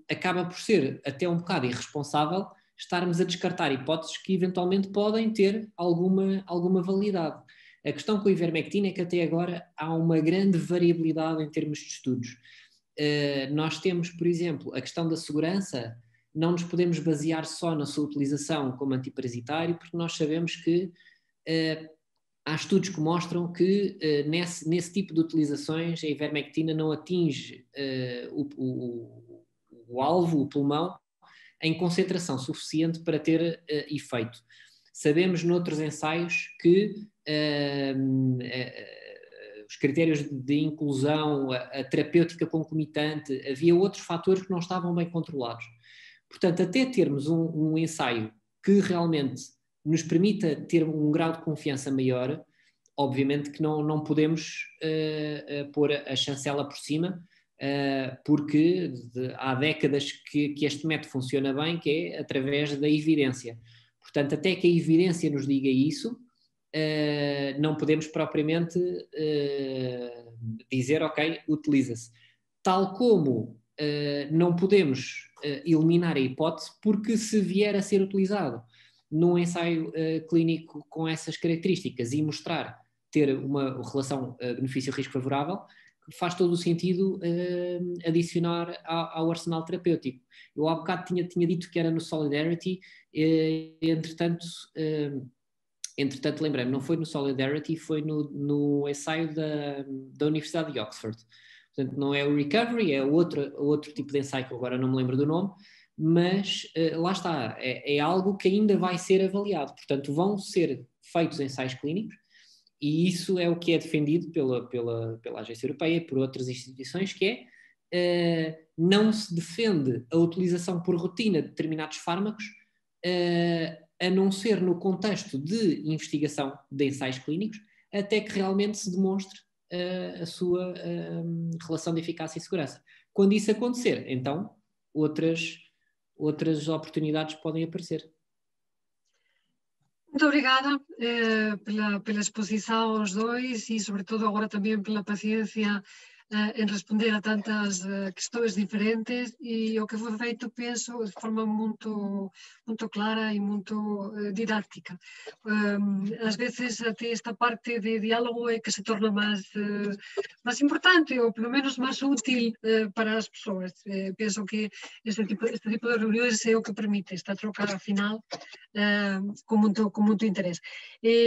acaba por ser até um bocado irresponsável estarmos a descartar hipóteses que eventualmente podem ter alguma validade. A questão com a ivermectina é que até agora há uma grande variabilidade em termos de estudos. Nós temos, por exemplo, a questão da segurança, não nos podemos basear só na sua utilização como antiparasitário, porque nós sabemos que há estudos que mostram que nesse tipo de utilizações a ivermectina não atinge o alvo, o pulmão, em concentração suficiente para ter efeito. Sabemos noutros ensaios que os critérios de inclusão, a terapêutica concomitante, havia outros fatores que não estavam bem controlados. Portanto, até termos um ensaio que realmente nos permita ter um grau de confiança maior, obviamente que não podemos pôr a chancela por cima, porque há décadas que este método funciona bem, que é através da evidência. Portanto, até que a evidência nos diga isso, não podemos propriamente dizer, ok, utiliza-se. Tal como não podemos eliminar a hipótese, porque se vier a ser utilizado num ensaio clínico com essas características e mostrar ter uma relação benefício-risco favorável, faz todo o sentido adicionar ao arsenal terapêutico. Eu há bocado tinha dito que era no Solidarity, entretanto lembrei-me, não foi no Solidarity, foi no ensaio da Universidade de Oxford. Portanto, não é o Recovery, é outro tipo de ensaio que agora não me lembro do nome, mas lá está, é algo que ainda vai ser avaliado. Portanto, vão ser feitos ensaios clínicos, e isso é o que é defendido pela Agência Europeia, por outras instituições, que é não se defende a utilização por rotina de determinados fármacos, a não ser no contexto de investigação de ensaios clínicos, até que realmente se demonstre a sua relação de eficácia e segurança. Quando isso acontecer, então, outras oportunidades podem aparecer. Muito obrigada pela exposição aos dois e, sobretudo, agora também pela paciência em responder a tantas questões diferentes, e o que foi feito, penso, de forma muito clara e muito didática. Às vezes, até esta parte de diálogo é que se torna mais importante, ou pelo menos mais útil para as pessoas. Penso que este tipo de reuniões é o que permite esta troca final com muito interesse.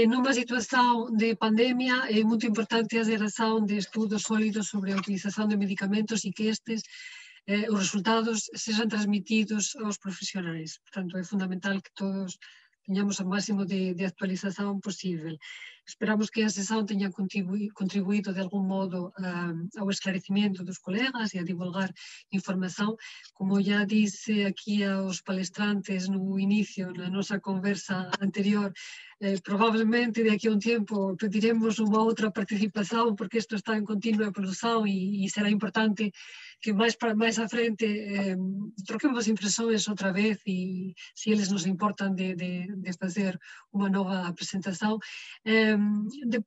Numa situação de pandemia, é muito importante a geração de estudos sólidos sobre a utilização de medicamentos e que os resultados sejam transmitidos aos profissionais. Portanto, é fundamental que todos tenhamos o máximo de actualização possível. Esperamos que a sesión tenha contribuído de algún modo ao esclarecimento dos colegas e a divulgar información. Como já disse aquí aos palestrantes no inicio, na nosa conversa anterior, probablemente de aquí a un tempo pediremos unha outra participación, porque isto está en continua evolución e será importante que máis à frente troquemos impresións outra vez, e se eles nos importan de facer unha nova presentación,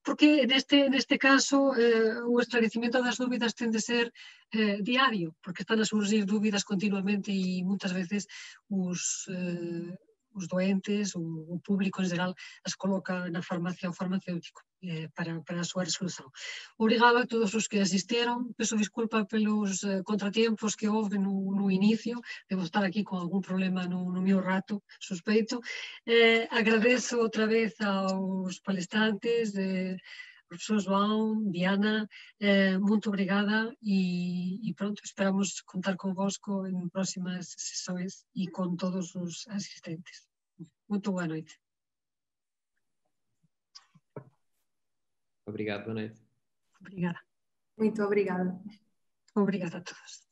porque neste caso o esclarecimento das dúbidas ten de ser diario, porque están a surgir dúbidas continuamente e moitas veces os doentes, o público en geral, as coloca na farmacia ou farmacéutico para a súa resolución. Obrigada a todos os que asistiron. Peço desculpa pelos contratiempos que houve no inicio. Devo estar aquí con algún problema no meu rato, sospeito. Agradezo outra vez aos palestrantes, profesor João, Diana, muito obrigada e pronto, esperamos contar convosco em próximas sessões e com todos os assistentes. Muito boa noite. Obrigado, boa noite. Obrigada. Muito obrigada. Obrigada a todos.